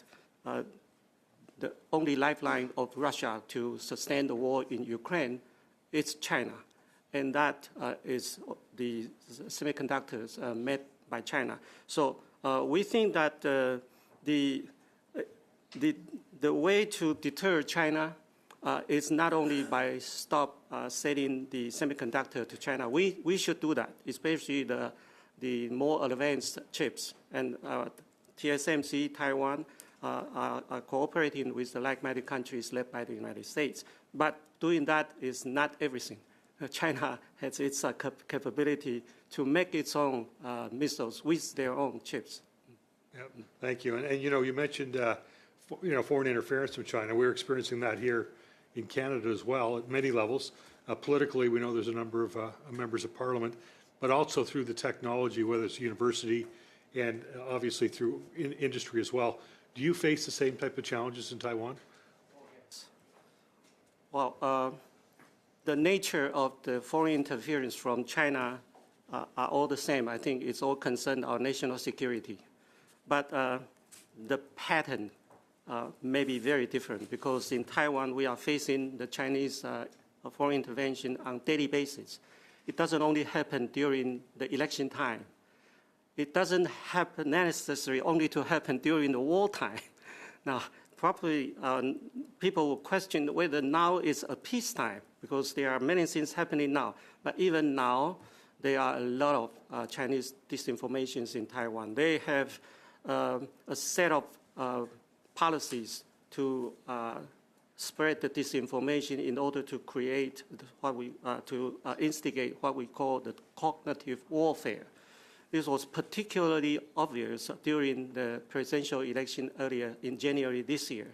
the only lifeline of Russia to sustain the war in Ukraine is China. And that is the semiconductors made by China. So we think that the way to deter China is not only by stop selling the semiconductor to China. We should do that, especially the more advanced chips. And TSMC, Taiwan, are cooperating with the like-minded countries led by the United States. But doing that is not everything. China has its capability to make its own missiles with their own chips. Yep. Thank you. And you mentioned foreign interference from China. We're experiencing that here in Canada as well at many levels. Politically, we know there's a number of members of Parliament, but also through the technology, whether it's university and obviously through industry as well. Do you face the same type of challenges in Taiwan? Yes. Well, the nature of the foreign interference from China are all the same. I think it's all concerned our national security. But the pattern may be very different because in Taiwan, we are facing the Chinese foreign intervention on a daily basis. It doesn't only happen during the election time. It doesn't happen necessarily only to happen during the wartime. Now, probably people will question whether now is a peacetime because there are many things happening now. But even now, there are a lot of Chinese disinformations in Taiwan. They have a set of policies to spread the disinformation in order to create instigate what we call the cognitive warfare. This was particularly obvious during the presidential election earlier in January this year.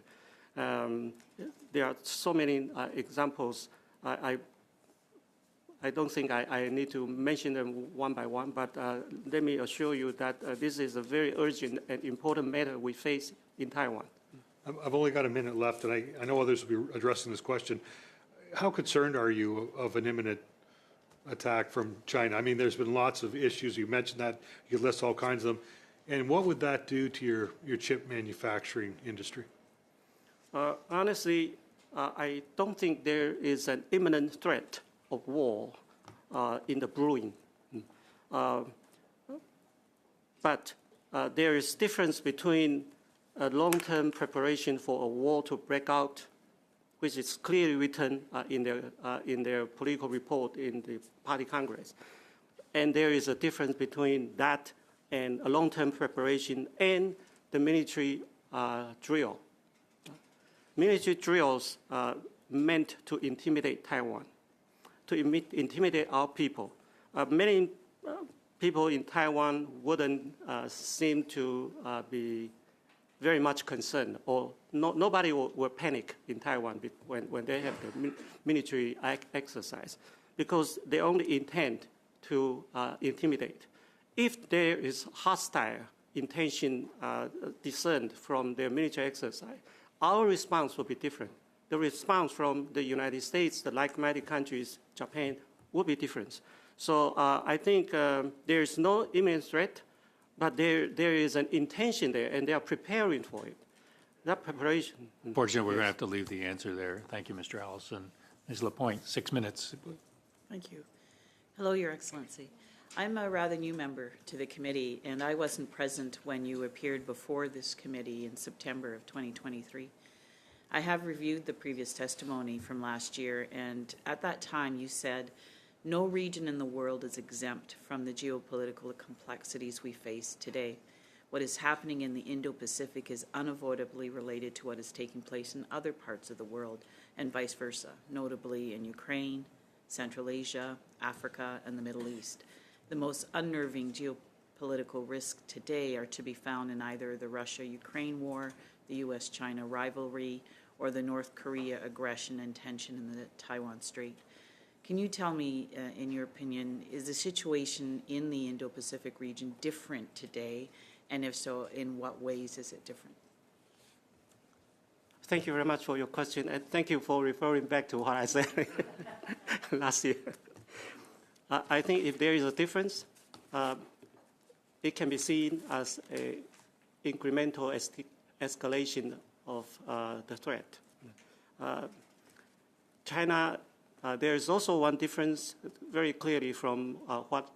There are so many examples. I I don't think I need to mention them one by one, but let me assure you that this is a very urgent and important matter we face in Taiwan. I've only got a minute left, and I know others will be addressing this question. How concerned are you of an imminent attack from China? I mean, there's been lots of issues. You mentioned that. You list all kinds of them. And what would that do to your chip manufacturing industry? Honestly, I don't think there is an imminent threat of war in the brewing. But there is difference between a long-term preparation for a war to break out, which is clearly written in their political report in the Party Congress. And there is a difference between that and a long-term preparation and the military drill. Military drills meant to intimidate Taiwan, to intimidate our people. Many people in Taiwan wouldn't seem to be very much concerned, or nobody will panic in Taiwan when they have the military exercise, because they only intend to intimidate. If there is hostile intention discerned from their military exercise, our response will be different. The response from the United States, the like-minded countries, Japan, will be different. So I think there is no imminent threat, but there is an intention there, and they are preparing for it. That preparation. Unfortunately, we're going to have to leave the answer there. Thank you, Mr. Allison. Ms. Lapointe, 6 minutes. Thank you. Hello, Your Excellency. I'm a rather new member to the committee, and I wasn't present when you appeared before this committee in September of 2023. I have reviewed the previous testimony from last year, and at that time you said, no region in the world is exempt from the geopolitical complexities we face today. What is happening in the Indo-Pacific is unavoidably related to what is taking place in other parts of the world, and vice versa, notably in Ukraine, Central Asia, Africa, and the Middle East. The most unnerving geopolitical risks today are to be found in either the Russia-Ukraine war, the U.S.-China rivalry, or the North Korea aggression and tension in the Taiwan Strait. Can you tell me, in your opinion, is the situation in the Indo-Pacific region different today? And if so, in what ways is it different? Thank you very much for your question, and thank you for referring back to what I said last year. I think if there is a difference, it can be seen as an incremental escalation of the threat. China, there is also one difference very clearly from what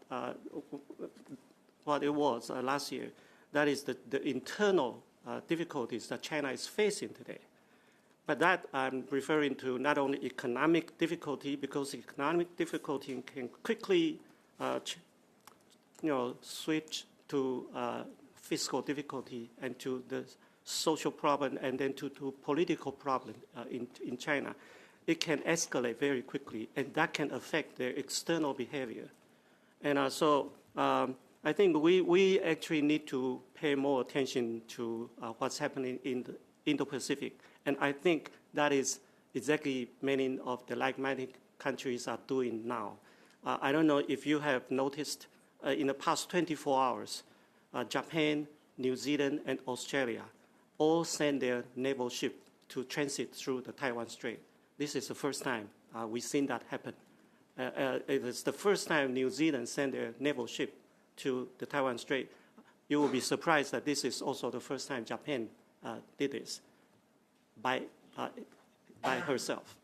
it was last year. That is the internal difficulties that China is facing today. But that I'm referring to not only economic difficulty, because economic difficulty can quickly switch to fiscal difficulty and to the social problem, and then to political problem in China. It can escalate very quickly, and that can affect their external behavior. And so I think we actually need to pay more attention to what's happening in the Indo-Pacific. And I think that is exactly many of the like-minded countries are doing now. I don't know if you have noticed in the past 24 hours, Japan, New Zealand, and Australia all sent their naval ship to transit through the Taiwan Strait. This is the first time we've seen that happen. It is the first time New Zealand sent their naval ship to the Taiwan Strait. You will be surprised that this is also the first time Japan did this by herself.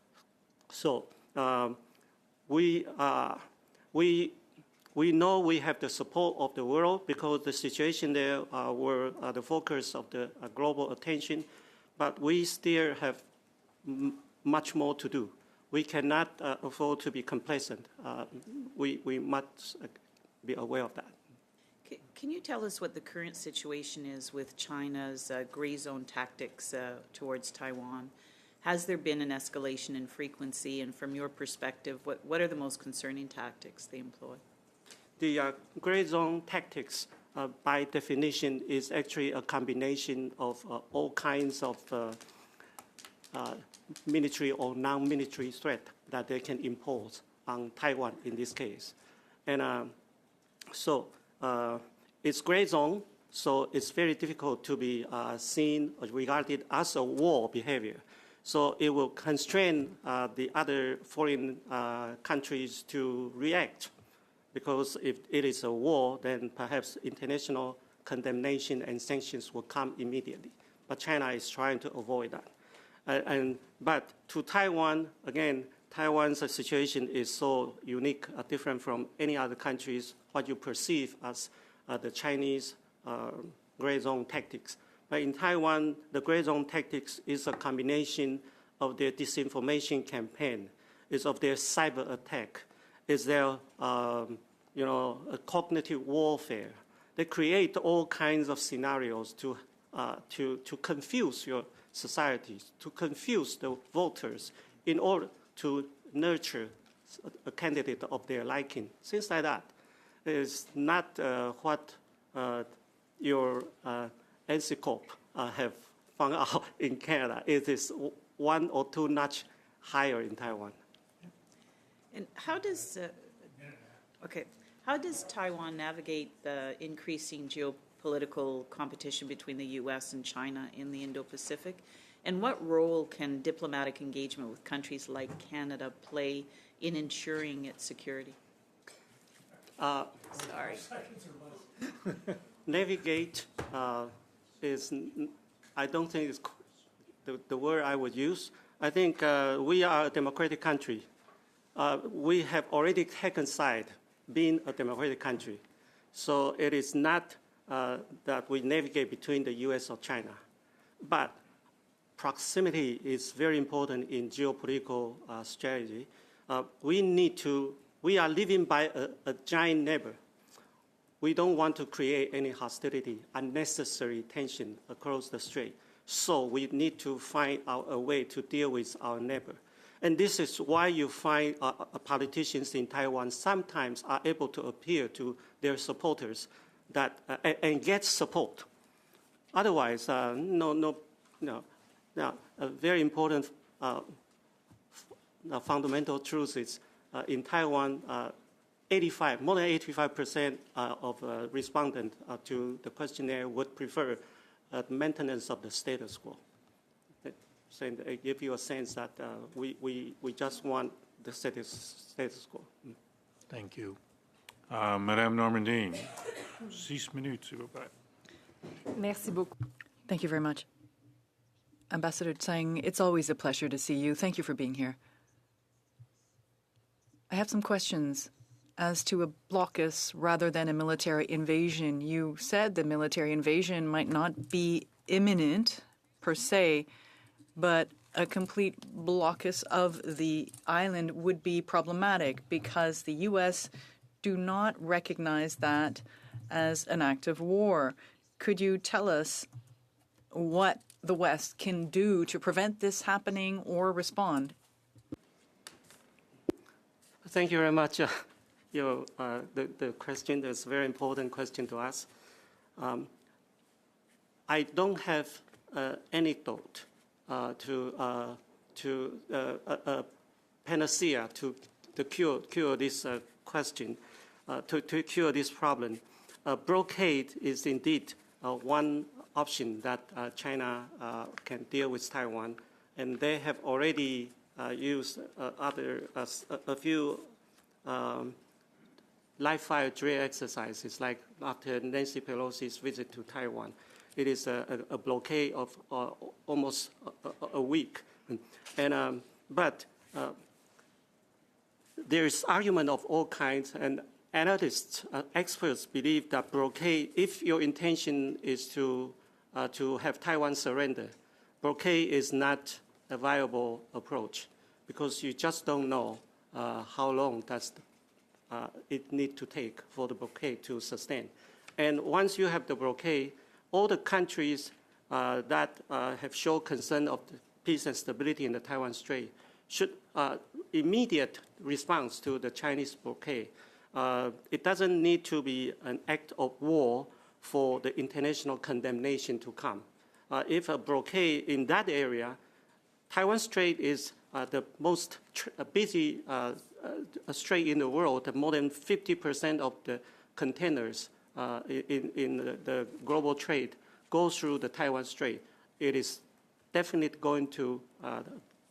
So we know we have the support of the world, because the situation there were the focus of the global attention, but we still have much more to do. We cannot afford to be complacent. We must be aware of that. Can you tell us what the current situation is with China's gray zone tactics towards Taiwan? Has there been an escalation in frequency? And from your perspective, what are the most concerning tactics they employ? The gray zone tactics, by definition, is actually a combination of all kinds of military or non-military threat that they can impose on Taiwan in this case. And so it's gray zone, so it's very difficult to be seen or regarded as a war behavior. So it will constrain the other foreign countries to react, because if it is a war, then perhaps international condemnation and sanctions will come immediately. But China is trying to avoid that. But to Taiwan, again, Taiwan's situation is so unique, different from any other countries, what you perceive as the Chinese gray zone tactics. But in Taiwan, the gray zone tactics is a combination of their disinformation campaign, is of their cyber attack, is their a cognitive warfare. They create all kinds of scenarios to confuse your societies, to confuse the voters in order to nurture a candidate of their liking. Things like that is not what your NCCOP have found out in Canada. It is 1 or 2 notch higher in Taiwan. And how does Taiwan navigate the increasing geopolitical competition between the U.S. and China in the Indo-Pacific? And what role can diplomatic engagement with countries like Canada play in ensuring its security? Sorry. Navigate is, I don't think it's the word I would use. I think we are a democratic country. We have already taken side being a democratic country. So it is not that we navigate between the U.S. or China. But proximity is very important in geopolitical strategy. We are living by a giant neighbor. We don't want to create any hostility, unnecessary tension across the strait. So we need to find out a way to deal with our neighbor. And this is why you find politicians in Taiwan sometimes are able to appeal to their supporters and get support. Otherwise, no. Now, a very important fundamental truth is in Taiwan, more than 85% of respondents to the questionnaire would prefer maintenance of the status quo. So it gives you a sense that we just want the status quo. Thank you. Madame Normandine, 6 minutes, s'il vous plaît. Merci beaucoup. Thank you very much. Ambassador Tsang, it's always a pleasure to see you. Thank you for being here. I have some questions as to a blockus rather than a military invasion. You said the military invasion might not be imminent per se, but a complete blockus of the island would be problematic because the U.S. do not recognize that as an act of war. Could you tell us what the West can do to prevent this happening or respond? Thank you very much. The question is a very important question to us. I don't have anecdote to panacea to cure this question, to cure this problem. Blockade is indeed one option that China can deal with Taiwan, and they have already used a few live-fire drill exercises, like after Nancy Pelosi's visit to Taiwan. It is a blockade of almost a week. But there is argument of all kinds, and analysts, experts believe that blockade, if your intention is to have Taiwan surrender, blockade is not a viable approach because you just don't know how long does it need to take for the blockade to sustain. And once you have the blockade, all the countries that have shown concern of the peace and stability in the Taiwan Strait should immediate response to the Chinese blockade. It doesn't need to be an act of war for the international condemnation to come. If a blockade in that area, Taiwan Strait is the most busy strait in the world. More than 50% of the containers in the global trade go through the Taiwan Strait. It is definitely going to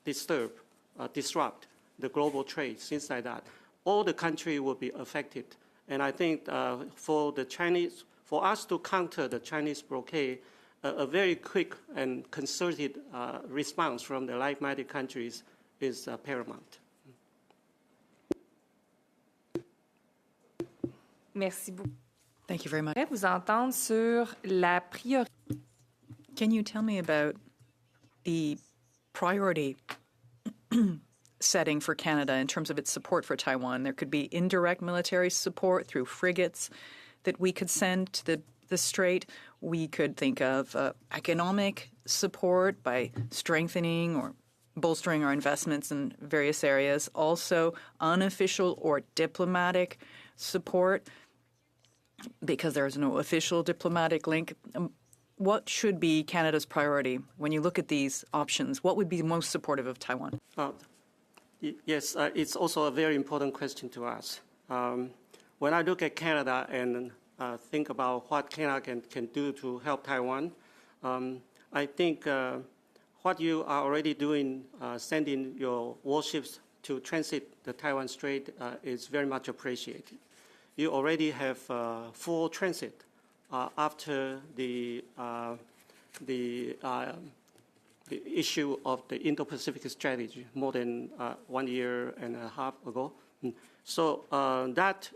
disrupt the global trade, things like that. All the country will be affected. And I think for us to counter the Chinese blockade, a very quick and concerted response from the like-minded countries is paramount. Merci beaucoup. Thank you very much. Je voudrais vous entendre sur la priorité. Can you tell me about the priority setting for Canada in terms of its support for Taiwan? There could be indirect military support through frigates that we could send to the strait. We could think of economic support by strengthening or bolstering our investments in various areas. Also, unofficial or diplomatic support, because there is no official diplomatic link. What should be Canada's priority when you look at these options? What would be most supportive of Taiwan? Yes, it's also a very important question to us. When I look at Canada and think about what Canada can do to help Taiwan, I think what you are already doing, sending your warships to transit the Taiwan Strait, is very much appreciated. You already have full transit after the issue of the Indo-Pacific strategy more than 1 year and a half ago. So that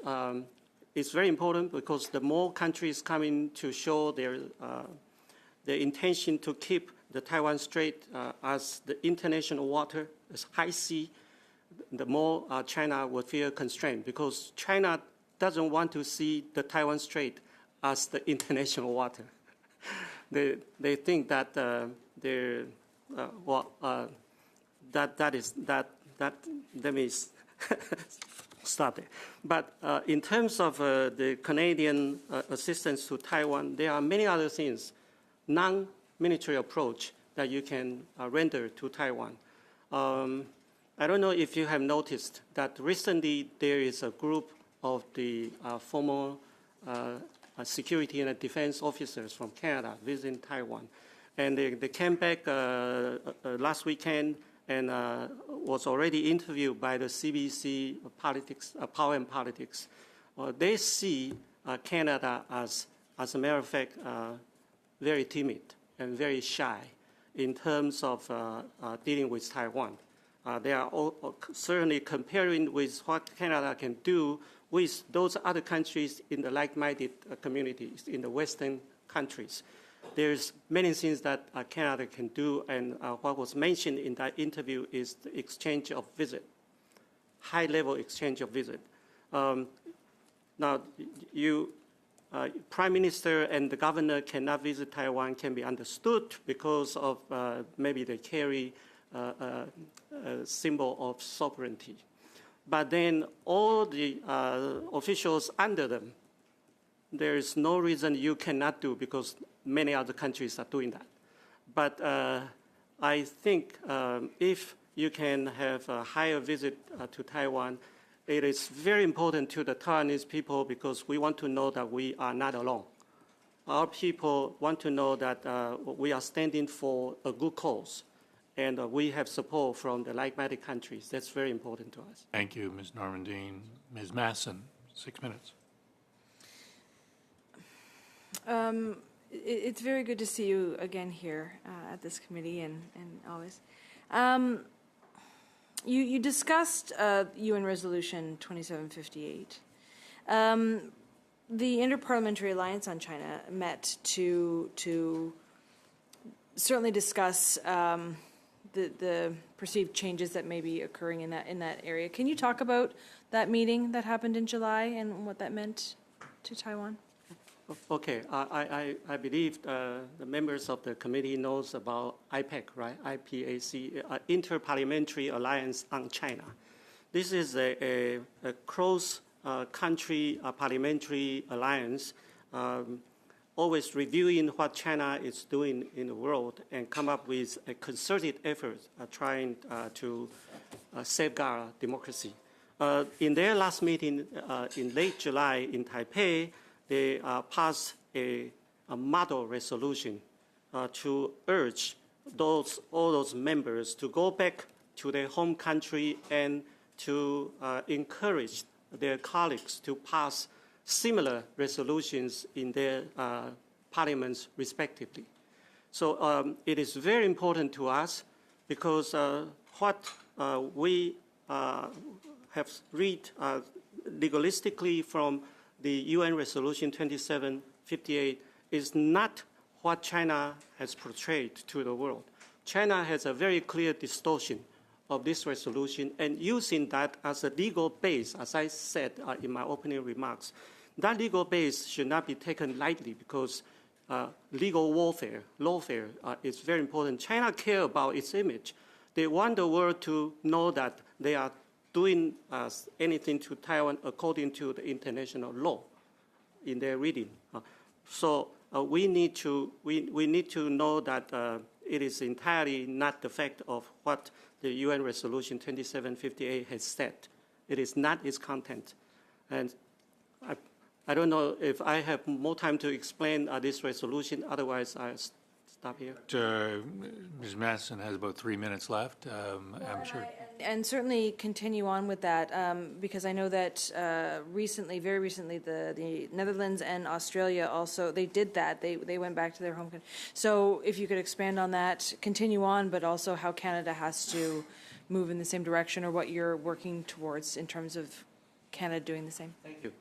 is very important, because the more countries coming to show their intention to keep the Taiwan Strait as the international water, as high sea, the more China will feel constrained, because China doesn't want to see the Taiwan Strait as the international water. They think that let me stop it. But in terms of the Canadian assistance to Taiwan, there are many other things, non-military approach that you can render to Taiwan. I don't know if you have noticed that recently there is a group of the former security and defense officers from Canada visiting Taiwan. And they came back last weekend and was already interviewed by the CBC Politics, Power and Politics. They see Canada as a matter of fact, very timid and very shy in terms of dealing with Taiwan. They are certainly comparing with what Canada can do with those other countries in the like-minded communities, in the Western countries. There's many things that Canada can do, and what was mentioned in that interview is the exchange of visit, high-level exchange of visit. Now, Prime Minister and the governor cannot visit Taiwan, can be understood because of maybe they carry a symbol of sovereignty. But then all the officials under them, there is no reason you cannot do, because many other countries are doing that. But I think if you can have a higher visit to Taiwan, it is very important to the Taiwanese people, because we want to know that we are not alone. Our people want to know that we are standing for a good cause, and we have support from the like-minded countries. That's very important to us. Thank you, Ms. Normandine. Ms. Masson, 6 minutes. It's very good to see you again here at this committee, and always. You discussed UN Resolution 2758. The Interparliamentary Alliance on China met to certainly discuss the perceived changes that may be occurring in that area. Can you talk about that meeting that happened in July and what that meant to Taiwan? Okay, I believe the members of the committee knows about IPAC, right? IPAC, Interparliamentary Alliance on China. This is a cross-country parliamentary alliance always reviewing what China is doing in the world and come up with a concerted effort trying to safeguard democracy. In their last meeting in late July in Taipei, they passed a model resolution to urge all those members to go back to their home country and to encourage their colleagues to pass similar resolutions in their parliaments respectively. So it is very important to us because what we have read legalistically from the UN Resolution 2758 is not what China has portrayed to the world. China has a very clear distortion of this resolution, and using that as a legal base, as I said in my opening remarks, that legal base should not be taken lightly because legal warfare, lawfare is very important. China cares about its image. They want the world to know that they are doing anything to Taiwan according to the international law in their reading. So we need to know that it is entirely not the fact of what the UN Resolution 2758 has said. It is not its content. And I don't know if I have more time to explain this resolution. Otherwise, I'll stop here. Ms. Masson has about 3 minutes left. I'm sure. And certainly continue on with that because I know that recently, very recently, the Netherlands and Australia also, they did that. They went back to their home country. So if you could expand on that, continue on, but also how Canada has to move in the same direction or what you're working towards in terms of Canada doing the same. Thank you.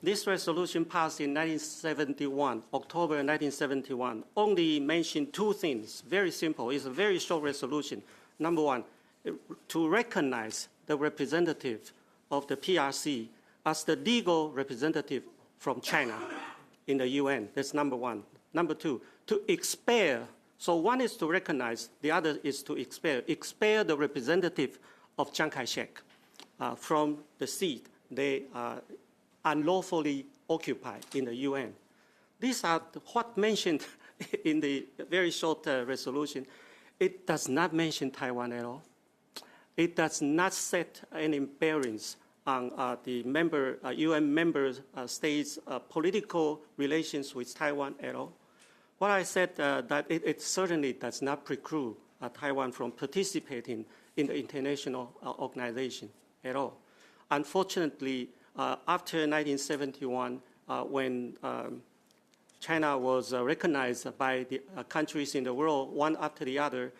This resolution passed in 1971, October 1971, only mentioned two things, very simple. It's a very short resolution. Number one, to recognize the representative of the PRC as the legal representative from China in the UN. That's number one. Number two, to expel. So one is to recognize, the other is to expel the representative of Chiang Kai-shek from the seat they unlawfully occupied in the UN. These are what mentioned in the very short resolution. It does not mention Taiwan at all. It does not set any bearings on the UN member states' political relations with Taiwan at all. What I said that it certainly does not preclude Taiwan from participating in the international organization at all. Unfortunately, after 1971, when China was recognized by the countries in the world, one after the other,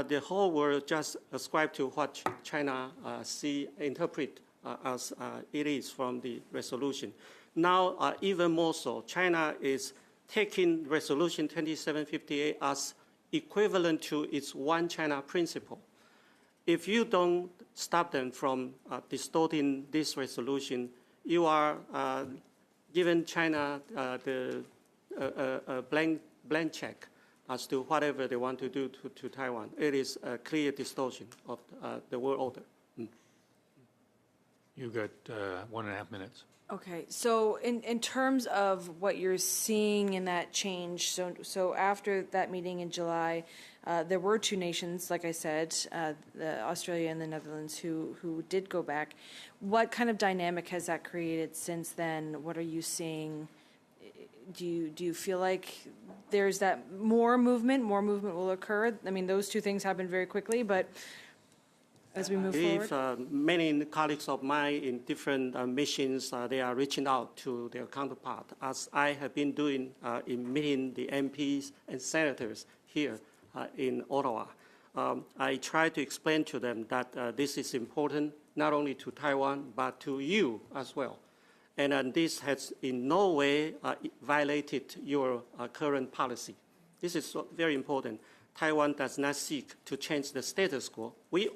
the whole world just ascribed to what China interpret as it is from the resolution. Now, even more so, China is taking Resolution 2758 as equivalent to its one China principle. If you don't stop them from distorting this resolution, you are giving China a blank check as to whatever they want to do to Taiwan. It is a clear distortion of the world order. You got 1.5 minutes. Okay, so in terms of what you're seeing in that change, so after that meeting in July, there were two nations, like I said, Australia and the Netherlands, who did go back. What kind of dynamic has that created since then? What are you seeing? Do you feel like there's that more movement will occur? I mean, those two things happen very quickly, but as we move forward? Many colleagues of mine in different missions, they are reaching out to their counterpart, as I have been doing in meeting the MPs and senators here in Ottawa. I try to explain to them that this is important not only to Taiwan, but to you as well. And this has in no way violated your current policy. This is very important. Taiwan does not seek to change the status quo. We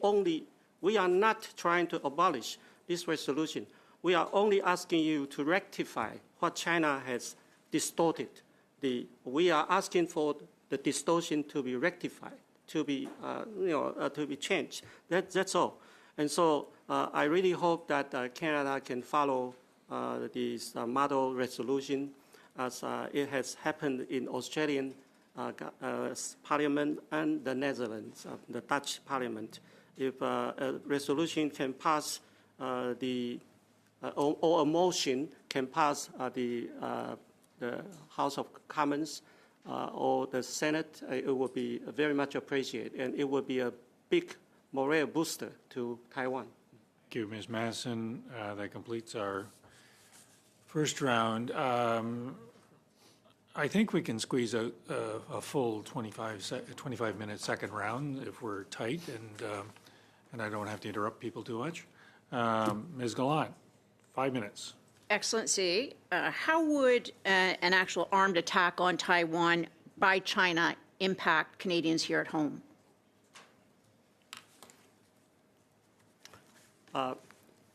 are not trying to abolish this resolution. We are only asking you to rectify what China has distorted. We are asking for the distortion to be rectified, to be changed. That's all. And so I really hope that Canada can follow this model resolution. as it has happened in Australian Parliament and the Netherlands, the Dutch Parliament. If a resolution can pass or a motion can pass the House of Commons or the Senate, it would be very much appreciated, and it would be a big morale booster to Taiwan. Thank you, Ms. Masson. That completes our first round. I think we can squeeze out a full 25-minute second round if we're tight, and I don't have to interrupt people too much. Ms. Gallant, 5 minutes. Excellency, how would an actual armed attack on Taiwan by China impact Canadians here at home?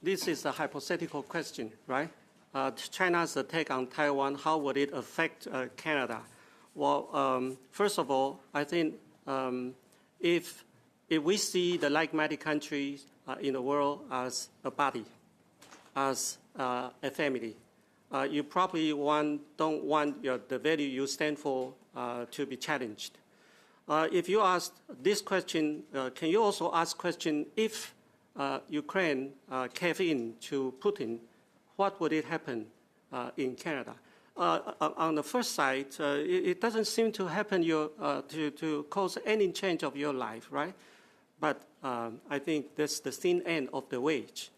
This is a hypothetical question, right? China's attack on Taiwan, how would it affect Canada? Well, first of all, I think if we see the like-minded countries in the world as a body, as a family, you probably don't want the value you stand for to be challenged. If you ask this question, can you also ask question if Ukraine cave in to Putin, what would it happen in Canada? On the first side, it doesn't seem to happen to cause any change of your life, right? But I think that's the thin end of the wedge.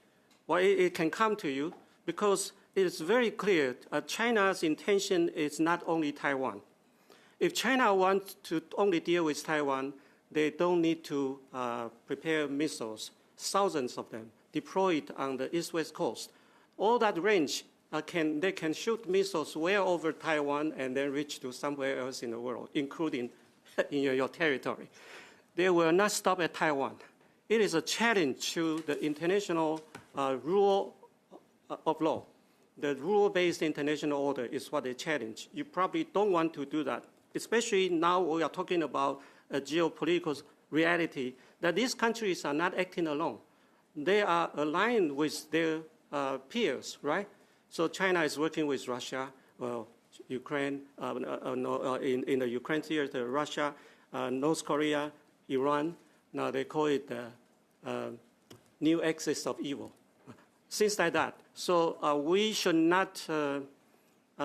Well, it can come to you because it is very clear China's intention is not only Taiwan. If China wants to only deal with Taiwan, they don't need to prepare missiles, thousands of them, deployed on the east-west coast. All that range, they can shoot missiles way over Taiwan and then reach to somewhere else in the world, including in your territory. They will not stop at Taiwan. It is a challenge to the international rule of law. The rule-based international order is what they challenge. You probably don't want to do that, especially now we are talking about a geopolitical reality that these countries are not acting alone. They are aligned with their peers, right? So China is working with Russia, Ukraine, in the Ukraine theater, Russia, North Korea, Iran. Now they call it the new axis of evil. Things like that. So we should not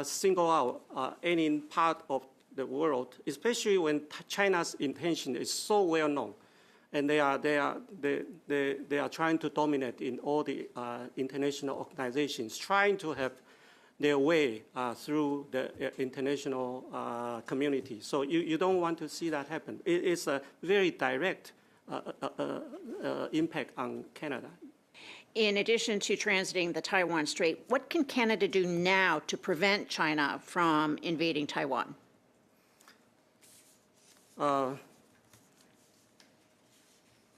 single out any part of the world, especially when China's intention is so well known, and they are trying to dominate in all the international organizations, trying to have their way through the international community. So you don't want to see that happen. It's a very direct impact on Canada. In addition to transiting the Taiwan Strait, what can Canada do now to prevent China from invading Taiwan?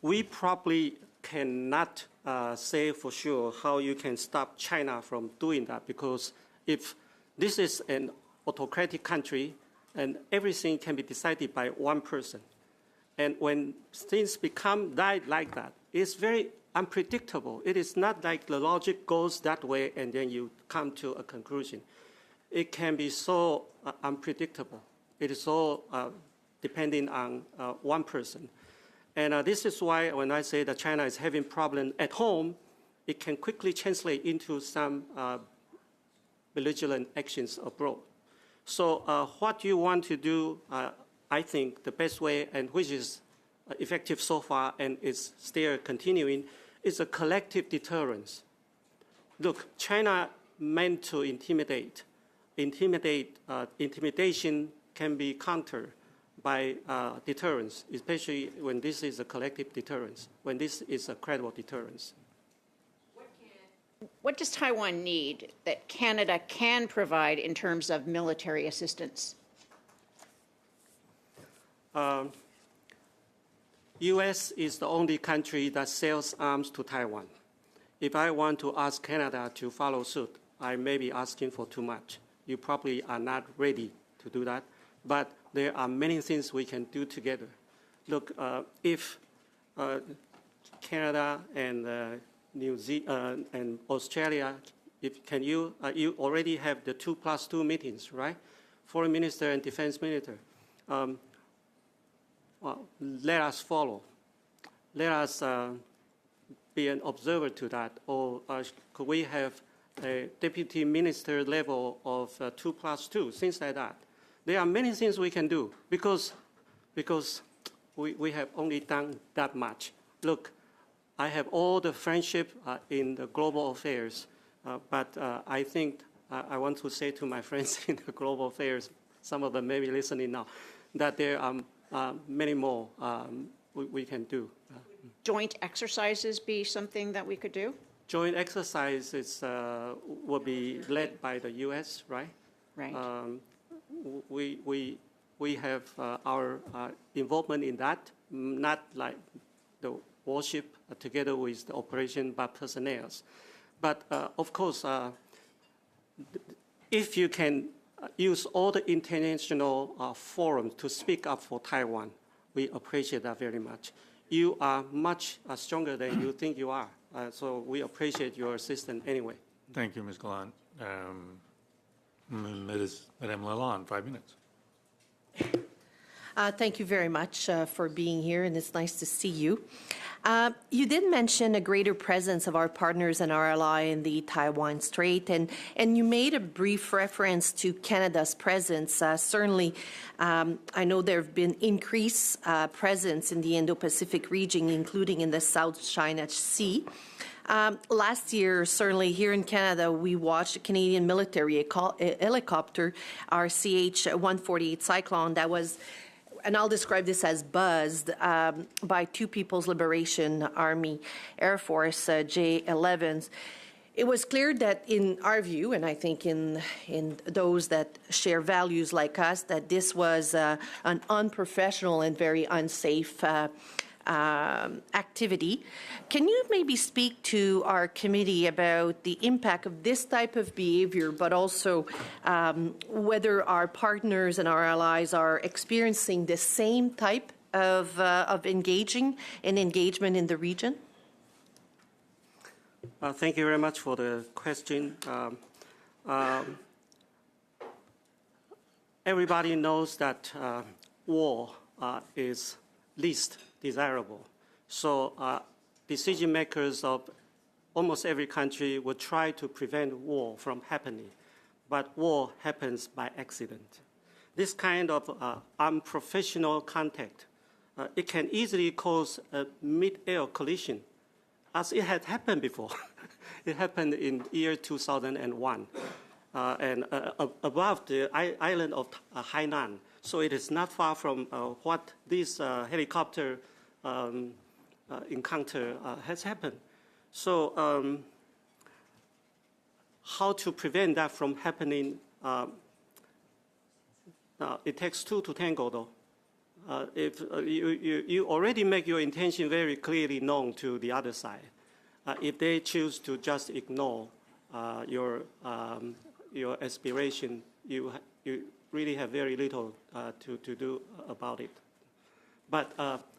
We probably cannot say for sure how you can stop China from doing that, because if this is an autocratic country and everything can be decided by one person, and when things become like that, it's very unpredictable. It is not like the logic goes that way and then you come to a conclusion. It can be so unpredictable. It is so depending on one person. And this is why when I say that China is having problem at home, it can quickly translate into some belligerent actions abroad. So what you want to do, I think the best way, and which is effective so far and is still continuing, is a collective deterrence. Look, China meant to intimidate. Intimidation can be countered by deterrence, especially when this is a collective deterrence, when this is a credible deterrence. What does Taiwan need that Canada can provide in terms of military assistance? U.S. is the only country that sells arms to Taiwan. If I want to ask Canada to follow suit, I may be asking for too much. You probably are not ready to do that, but there are many things we can do together. Look, if Canada and New Zealand and Australia you already have the 2+2 meetings, right? Foreign minister and defense minister. Well, let us follow. Let us be an observer to that, or could we have a deputy minister level of 2+2, things like that. There are many things we can do because we have only done that much. Look, I have all the friendship in the global affairs, but I think I want to say to my friends in the global affairs, some of them may be listening now, that there are many more we can do. Joint exercises be something that we could do? Joint exercises will be led by the U.S., right? Right. We have our involvement in that, not like the warship together with the operation, but personnel. But of course, if you can use all the international forums to speak up for Taiwan, we appreciate that very much. You are much stronger than you think you are. So we appreciate your assistance anyway. Thank you, Ms. Gallant. Madame Lalonde, 5 minutes. Thank you very much for being here, and it's nice to see you. You did mention a greater presence of our partners and our ally in the Taiwan Strait, and you made a brief reference to Canada's presence. Certainly, I know there have been increased presence in the Indo-Pacific region, including in the South China Sea. Last year, certainly here in Canada, we watched a Canadian military helicopter, our CH-148 Cyclone, that was, and I'll describe this as buzzed by two People's Liberation Army Air Force J-11s. It was clear that in our view, and I think in those that share values like us, that this was an unprofessional and very unsafe activity. Can you maybe speak to our committee about the impact of this type of behavior, but also whether our partners and our allies are experiencing the same type of engagement in the region? Thank you very much for the question. Everybody knows that war is least desirable. So decision makers of almost every country would try to prevent war from happening. But war happens by accident. This kind of unprofessional contact, it can easily cause a mid-air collision, as it had happened before. It happened in year 2001, and above the island of Hainan. So it is not far from what this helicopter encounter has happened. So how to prevent that from happening? It takes two to tango, though. If you already make your intention very clearly known to the other side, if they choose to just ignore your aspiration, you really have very little to do about it. But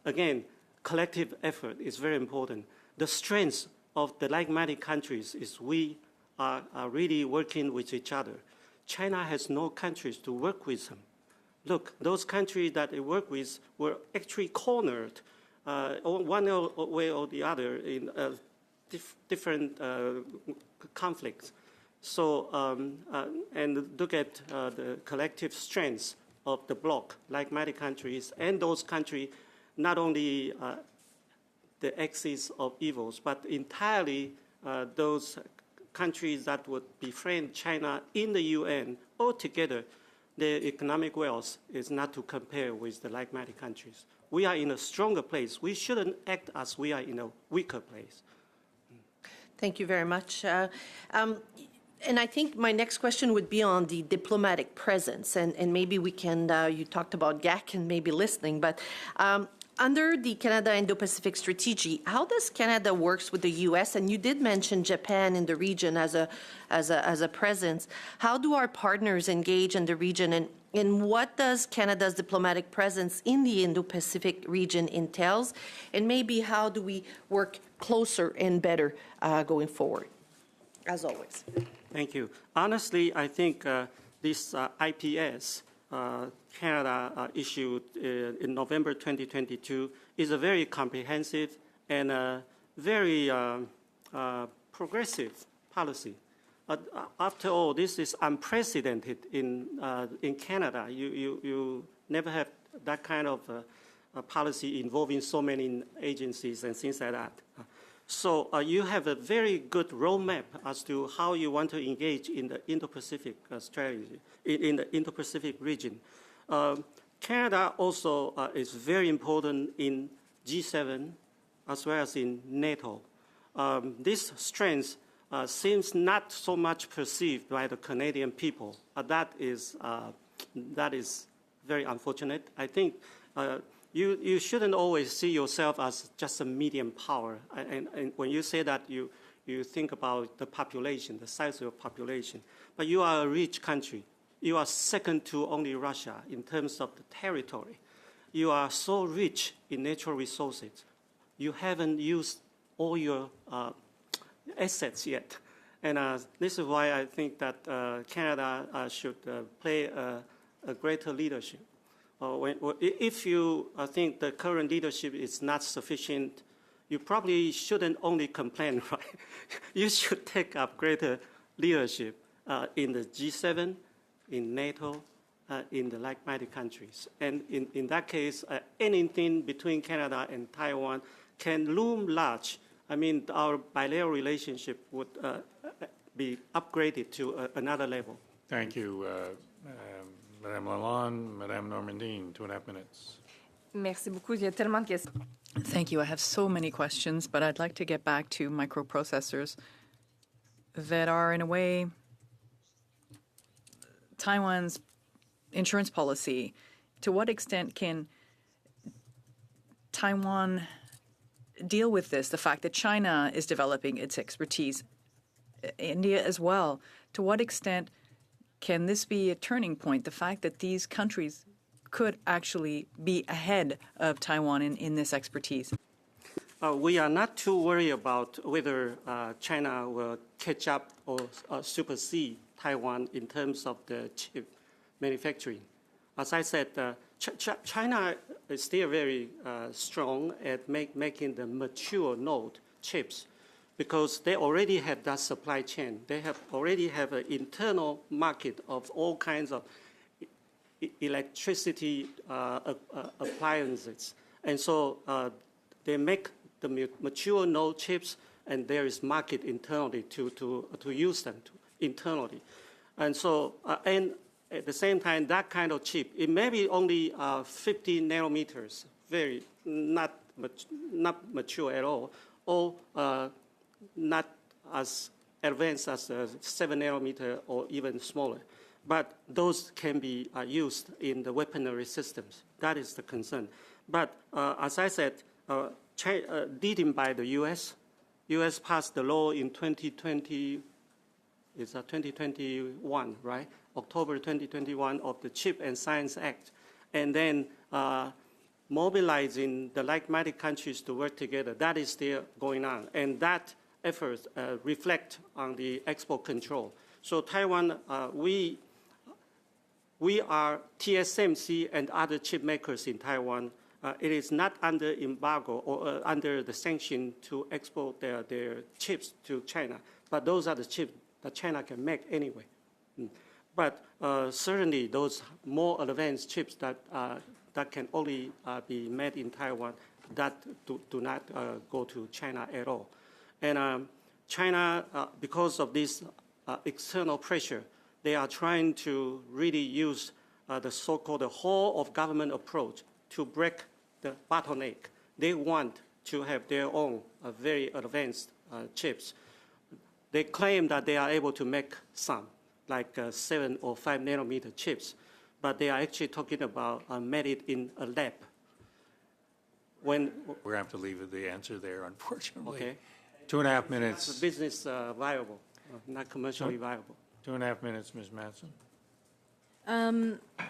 again, collective effort is very important. The strength of the like-minded countries is we are really working with each other. China has no countries to work with them. Look, those countries that they work with were actually cornered one way or the other in different conflicts. So, and look at the collective strengths of the bloc, like-minded countries, and those countries, not only the axis of evils, but entirely those countries that would befriend China in the UN altogether. Their economic wealth is not to compare with the like-minded countries. We are in a stronger place. We shouldn't act as we are in a weaker place. Thank you very much. And I think my next question would be on the diplomatic presence, and maybe we can, you talked about GAC and maybe listening, but under the Canada Indo-Pacific strategy, how does Canada works with the U.S.? And you did mention Japan in the region as a presence. How do our partners engage in the region, and what does Canada's diplomatic presence in the Indo-Pacific region entails? And maybe how do we work closer and better going forward? as always. Thank you. Honestly, I think this IPS Canada issued in November 2022 is a very comprehensive and very progressive policy. After all, this is unprecedented in Canada. You never have that kind of policy involving so many agencies and things like that. So you have a very good roadmap as to how you want to engage in the Indo-Pacific strategy, in the Indo-Pacific region. Canada also is very important in G7 as well as in NATO. This strength seems not so much perceived by the Canadian people. That is very unfortunate. I think you shouldn't always see yourself as just a medium power. And when you say that, you think about the population, the size of your population. But you are a rich country. You are second to only Russia in terms of the territory. You are so rich in natural resources. You haven't used all your assets yet. And this is why I think that Canada should play a greater leadership. If you think the current leadership is not sufficient, you probably shouldn't only complain, right? You should take up greater leadership in the G7, in NATO, in the like-minded countries. And in that case, anything between Canada and Taiwan can loom large. I mean, our bilateral relationship would be upgraded to another level. Thank you, Madame Lalonde. Madame Normandine, 2.5 minutes. Merci beaucoup. Il y a tellement de questions. Thank you. I have so many questions, but I'd like to get back to microprocessors that are, in a way, Taiwan's insurance policy. To what extent can Taiwan deal with this, the fact that China is developing its expertise, India as well? To what extent can this be a turning point, the fact that these countries could actually be ahead of Taiwan in this expertise? We are not too worried about whether China will catch up or supersede Taiwan in terms of the chip manufacturing. As I said, China is still very strong at making the mature node chips because they already have that supply chain. They already have an internal market of all kinds of electricity appliances. And so they make the mature node chips, and there is market internally to use them internally. And so, and at the same time, that kind of chip, it may be only 50 nanometers, very not mature at all, or not as advanced as 7 nanometer or even smaller. But those can be used in the weaponry systems. That is the concern. But as I said, leading by the U.S. passed the law in 2020. It's 2021, right? October 2021 of the Chip and Science Act, and then mobilizing the like-minded countries to work together. That is still going on, and that effort reflect on the export control. So Taiwan, we are TSMC and other chip makers in Taiwan. It is not under embargo or under the sanction to export their chips to China, but those are the chips that China can make anyway. But certainly those more advanced chips that can only be made in Taiwan, that do not go to China at all. And China, because of this external pressure, they are trying to really use the so-called whole of government approach to break the bottleneck. They want to have their own very advanced chips. They claim that they are able to make some, like 7 or 5 nanometer chips, but they are actually talking about made it in a lab. When we're going to have to leave the answer there, unfortunately. Okay. 2.5 minutes. The business viable, not commercially viable. 2.5 minutes, Ms. Madsen.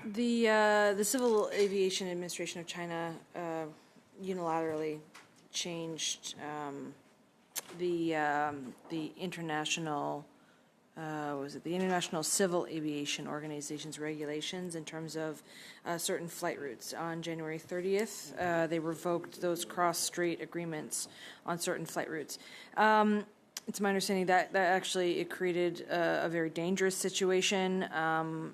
The Civil Aviation Administration of China unilaterally changed the international, was it the International Civil Aviation Organization's regulations in terms of certain flight routes. On January 30th, they revoked those cross-strait agreements on certain flight routes. It's my understanding that actually it created a very dangerous situation.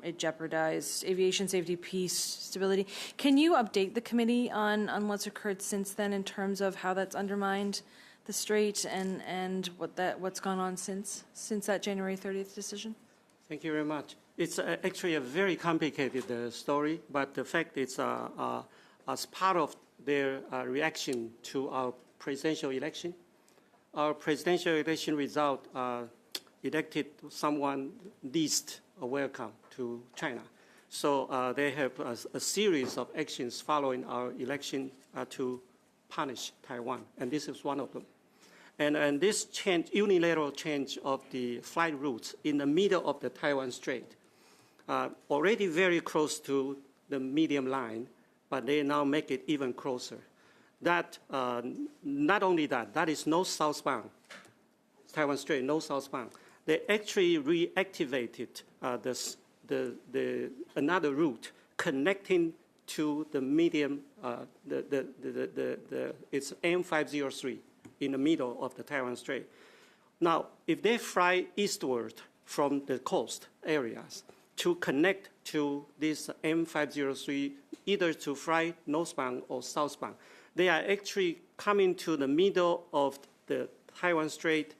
It jeopardized aviation safety, peace, stability. Can you update the committee on what's occurred since then in terms of how that's undermined the strait and what's gone on since that January 30th decision? Thank you very much. It's actually a very complicated story, but the fact is as part of their reaction to our presidential election, our presidential election result elected someone least welcome to China. So they have a series of actions following our election to punish Taiwan, and this is one of them. And this unilateral change of the flight routes in the middle of the Taiwan Strait, already very close to the medium line, but they now make it even closer. That, not only that is no southbound, Taiwan Strait, no southbound. They actually reactivated another route connecting to the medium, it's M503 in the middle of the Taiwan Strait. Now, if they fly eastward from the coast areas to connect to this M503, either to fly northbound or southbound, they are actually coming to the middle of the Taiwan Strait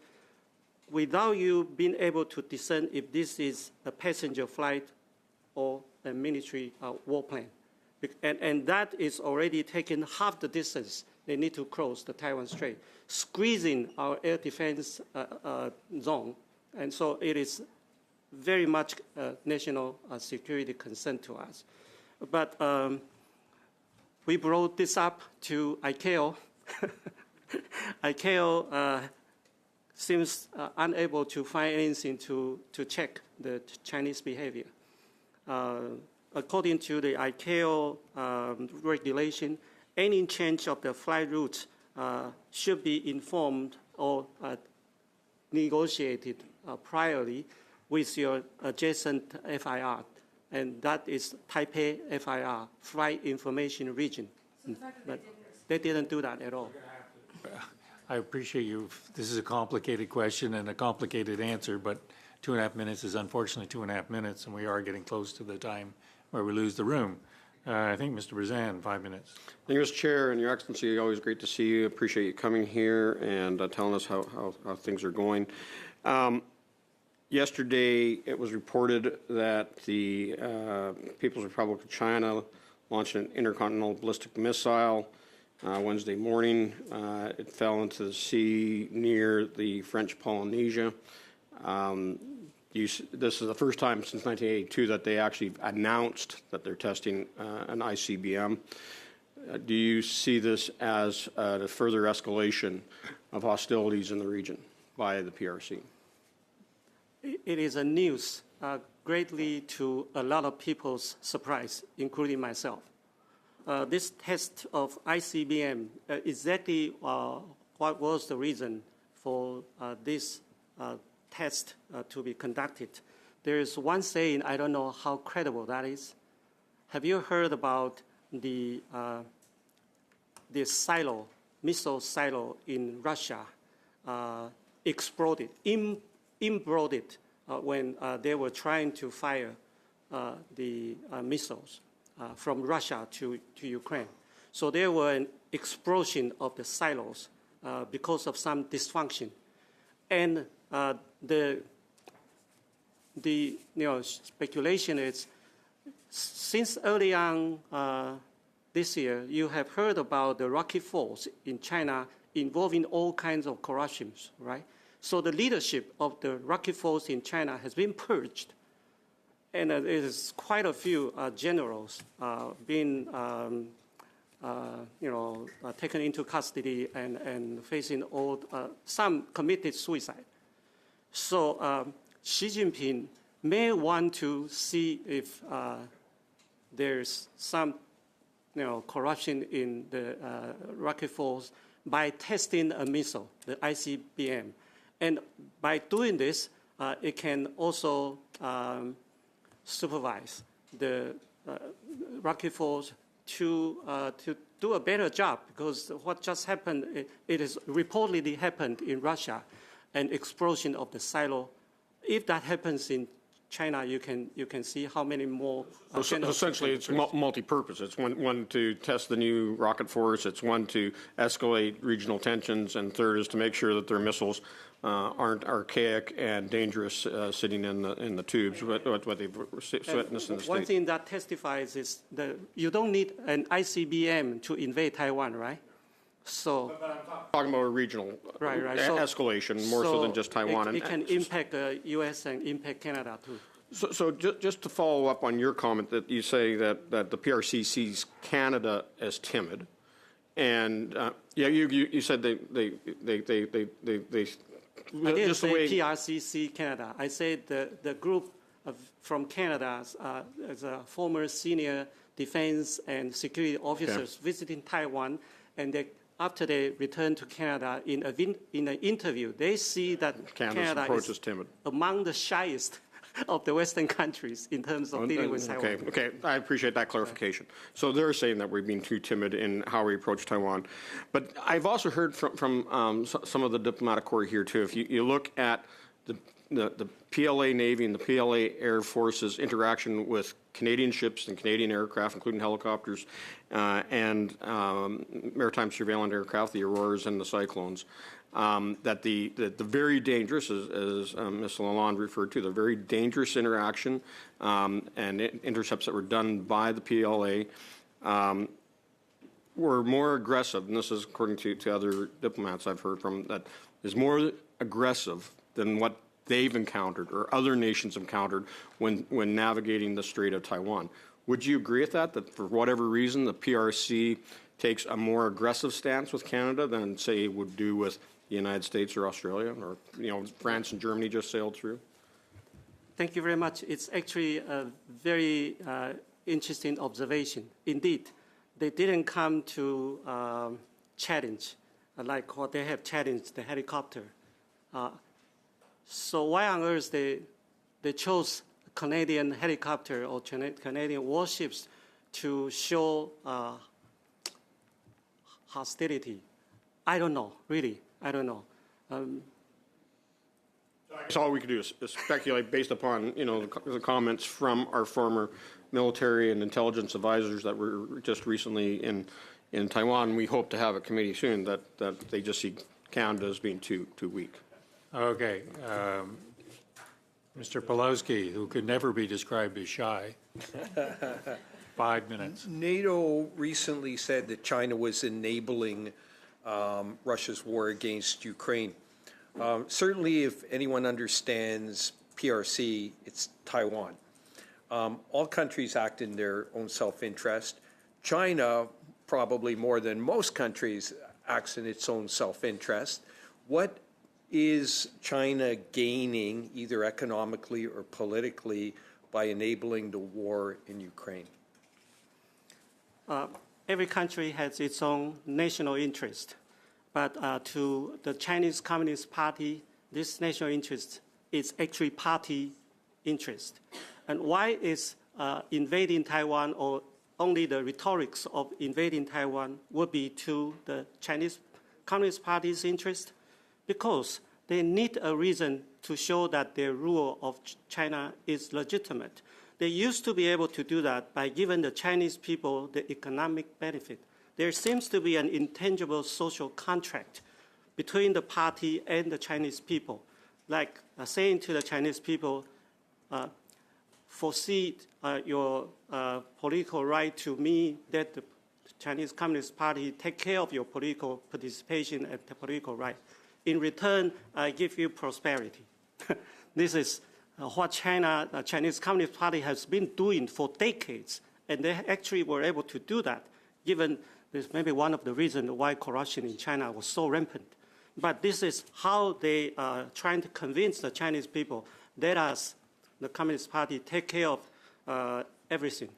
without you being able to discern if this is a passenger flight or a military warplane. And that is already taken half the distance they need to cross the Taiwan Strait, squeezing our air defense zone. And so it is very much a national security concern to us. But we brought this up to ICAO. ICAO seems unable to find anything to check the Chinese behavior. According to the ICAO regulation, any change of the flight route should be informed or negotiated priorly with your adjacent FIR, and that is Taipei FIR, Flight Information Region. But they didn't do that at all. I appreciate you. This is a complicated question and a complicated answer, but 2.5 minutes is unfortunately 2.5 minutes, and we are getting close to the time where we lose the room. I think Mr. Brazan, 5 minutes. Thank you, Mr. Chair, and Your Excellency. Always great to see you. Appreciate you coming here and telling us how things are going. Yesterday, it was reported that the People's Republic of China launched an intercontinental ballistic missile Wednesday morning. It fell into the sea near the French Polynesia. This is the first time since 1982 that they actually announced that they're testing an ICBM. Do you see this as a further escalation of hostilities in the region by the PRC? It is a news greatly to a lot of people's surprise, including myself. This test of ICBM, exactly what was the reason for this test to be conducted? There is one saying, I don't know how credible that is. Have you heard about the silo, missile silo in Russia exploded, imploded when they were trying to fire the missiles from Russia to Ukraine. So there were an explosion of the silos because of some dysfunction. And the speculation is, since early on this year, you have heard about the rocket force in China involving all kinds of corruptions, right? So the leadership of the rocket force in China has been purged, and there is quite a few generals being, taken into custody and facing all. Some committed suicide. So Xi Jinping may want to see if there's some, corruption in the rocket force by testing a missile, the ICBM. And by doing this, it can also supervise the rocket force to do a better job, because what just happened, it is reportedly happened in Russia, an explosion of the silo. If that happens in China, you can see how many more. Essentially, it's multi-purpose. It's one to test the new rocket force. It's one to escalate regional tensions, and third is to make sure that their missiles aren't archaic and dangerous sitting in the tubes. What they've witnessed in the One States. thing that testifies is that you don't need an ICBM to invade Taiwan, right? So Talking about a regional escalation, more so than just Taiwan. It can impact the U.S. and impact Canada, too. So just to follow up on your comment that you say that the PRC sees Canada as timid, and you said they I didn't say PRC see Canada. I said the group from Canada as a former senior defense and security officers visiting Taiwan, and after they return to Canada in an interview, they see that Canada is timid, among the shyest of the Western countries in terms of dealing with Taiwan. Okay, I appreciate that clarification. So they're saying that we're being too timid in how we approach Taiwan. But I've also heard from some of the diplomatic corps here, too. If you look at the PLA Navy and the PLA Air Force's interaction with Canadian ships and Canadian aircraft, including helicopters and maritime surveillance aircraft, the Auroras and the Cyclones, that the very dangerous, as Ms. Lalonde referred to, the very dangerous interaction and intercepts that were done by the PLA were more aggressive, and this is according to other diplomats I've heard from, that is more aggressive than what they've encountered or other nations encountered when navigating the Strait of Taiwan. Would you agree with that for whatever reason the PRC takes a more aggressive stance with Canada than, say, it would do with the United States or Australia, or France and Germany just sailed through? Thank you very much. It's actually a very interesting observation. Indeed, they didn't come to challenge like what they have challenged the helicopter. So why on earth they chose Canadian helicopter or Canadian warships to show hostility? I don't know, really. I don't know. So all we could do is speculate based upon the comments from our former military and intelligence advisors that were just recently in Taiwan. We hope to have a committee soon that they just see Canada as being too weak. Okay. Mr. Pawlowski, who could never be described as shy. 5 minutes. NATO recently said that China was enabling Russia's war against Ukraine. Certainly, if anyone understands PRC, it's Taiwan. All countries act in their own self-interest. China, probably more than most countries, acts in its own self-interest. What is China gaining, either economically or politically, by enabling the war in Ukraine? Every country has its own national interest, but to the Chinese Communist Party, this national interest is actually party interest. And why is invading Taiwan, or only the rhetorics of invading Taiwan, would be to the Chinese Communist Party's interest? Because they need a reason to show that their rule of China is legitimate. They used to be able to do that by giving the Chinese people the economic benefit. There seems to be an intangible social contract between the party and the Chinese people, like saying to the Chinese people, foresee your political right to me, that the Chinese Communist Party take care of your political participation and the political right. In return, I give you prosperity. This is what the Chinese Communist Party has been doing for decades, and they actually were able to do that, given this maybe one of the reasons why corruption in China was so rampant. But this is how they are trying to convince the Chinese people, let us, the Communist Party, take care of everything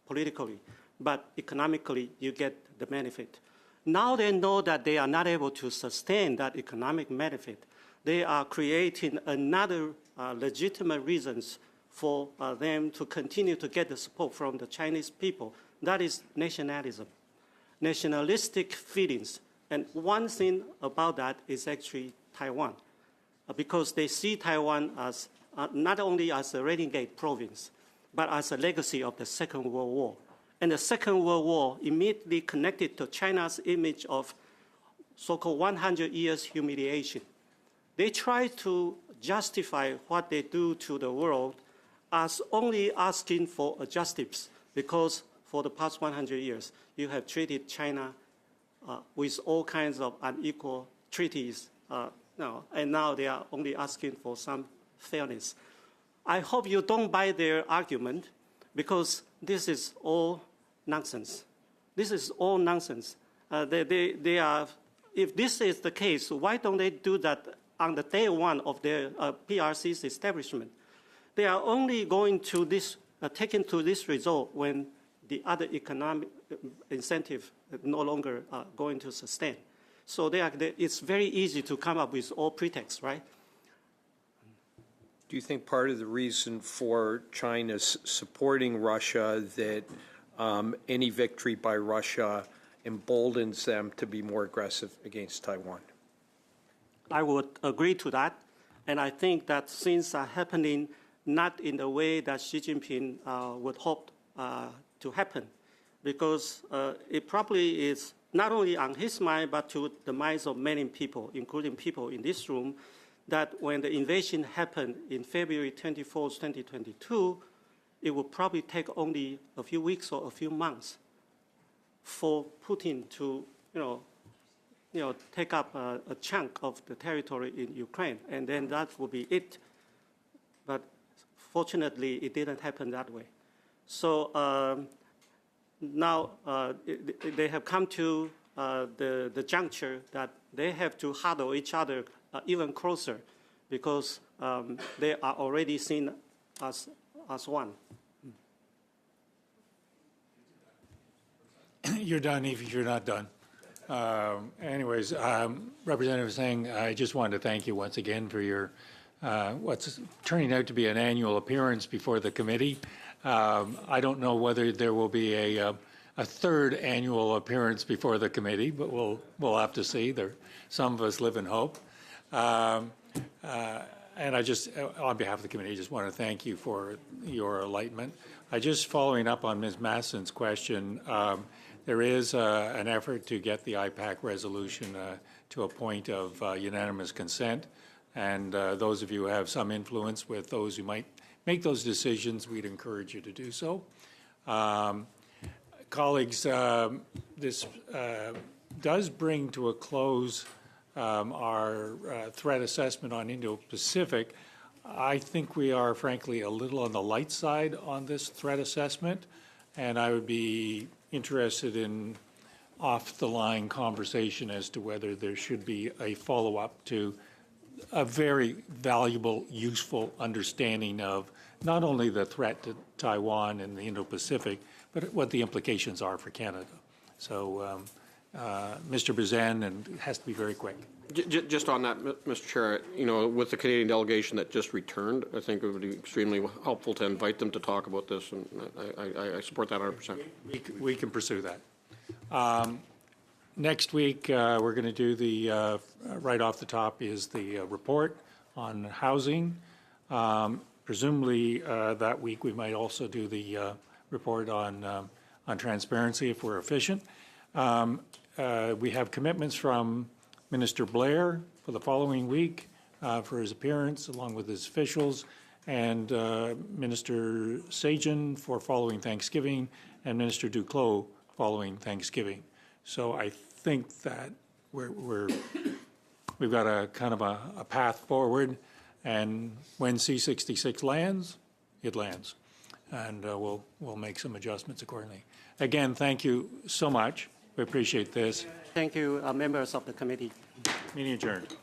politically, but economically you get the benefit. Now they know that they are not able to sustain that economic benefit. They are creating another legitimate reasons for them to continue to get the support from the Chinese people. That is nationalism, nationalistic feelings. And one thing about that is actually Taiwan, because they see Taiwan as not only as a renegade province, but as a legacy of the Second World War. And the Second World War immediately connected to China's image of so-called 100 years humiliation. They try to justify what they do to the world as only asking for a justice, because for the past 100 years, you have treated China with all kinds of unequal treaties, and now they are only asking for some fairness. I hope you don't buy their argument, because this is all nonsense. This is all nonsense. They are, if this is the case, why don't they do that on the day one of their PRC's establishment? They are only going to this, taken to this result when the other economic incentive no longer going to sustain. So it's very easy to come up with all pretexts, right? Do you think part of the reason for China's supporting Russia that any victory by Russia emboldens them to be more aggressive against Taiwan? I would agree to that. And I think that things are happening not in the way that Xi Jinping would hope to happen, because it probably is not only on his mind, but to the minds of many people, including people in this room, that when the invasion happened in February 24th, 2022, it will probably take only a few weeks or a few months for Putin to, take up a chunk of the territory in Ukraine, and then that will be it. But fortunately, it didn't happen that way. So now they have come to the juncture that they have to huddle each other even closer, because they are already seen as one. You're done if you're not done. Anyways, Representative Singh, I just wanted to thank you once again for your what's turning out to be an annual appearance before the committee. I don't know whether there will be a third annual appearance before the committee, but we'll have to see. Some of us live in hope. And I just, on behalf of the committee, just want to thank you for your enlightenment. Following up on Ms. Masson's question, there is an effort to get the IPAC resolution to a point of unanimous consent. And those of you who have some influence with those who might make those decisions, we'd encourage you to do so. Colleagues, this does bring to a close our threat assessment on Indo-Pacific. I think we are, frankly, a little on the light side on this threat assessment, and I would be interested in off-the-line conversation as to whether there should be a follow-up to a very valuable, useful understanding of not only the threat to Taiwan and the Indo-Pacific, but what the implications are for Canada. So, Mr. Bazan, and it has to be very quick. Just on that, Mr. Chair, with the Canadian delegation that just returned, I think it would be extremely helpful to invite them to talk about this, and I support that 100%. We can pursue that. Next week, we're going to do the, right off the top is the report on housing. Presumably that week we might also do the report on transparency if we're efficient. We have commitments from Minister Blair for the following week for his appearance along with his officials, and Minister Sajjan for following Thanksgiving, and Minister Duclos following Thanksgiving. So I think that we've got a kind of a path forward, and when C-66 lands, it lands, and we'll make some adjustments accordingly. Again, thank you so much. We appreciate this. Thank you, members of the committee. Meeting adjourned.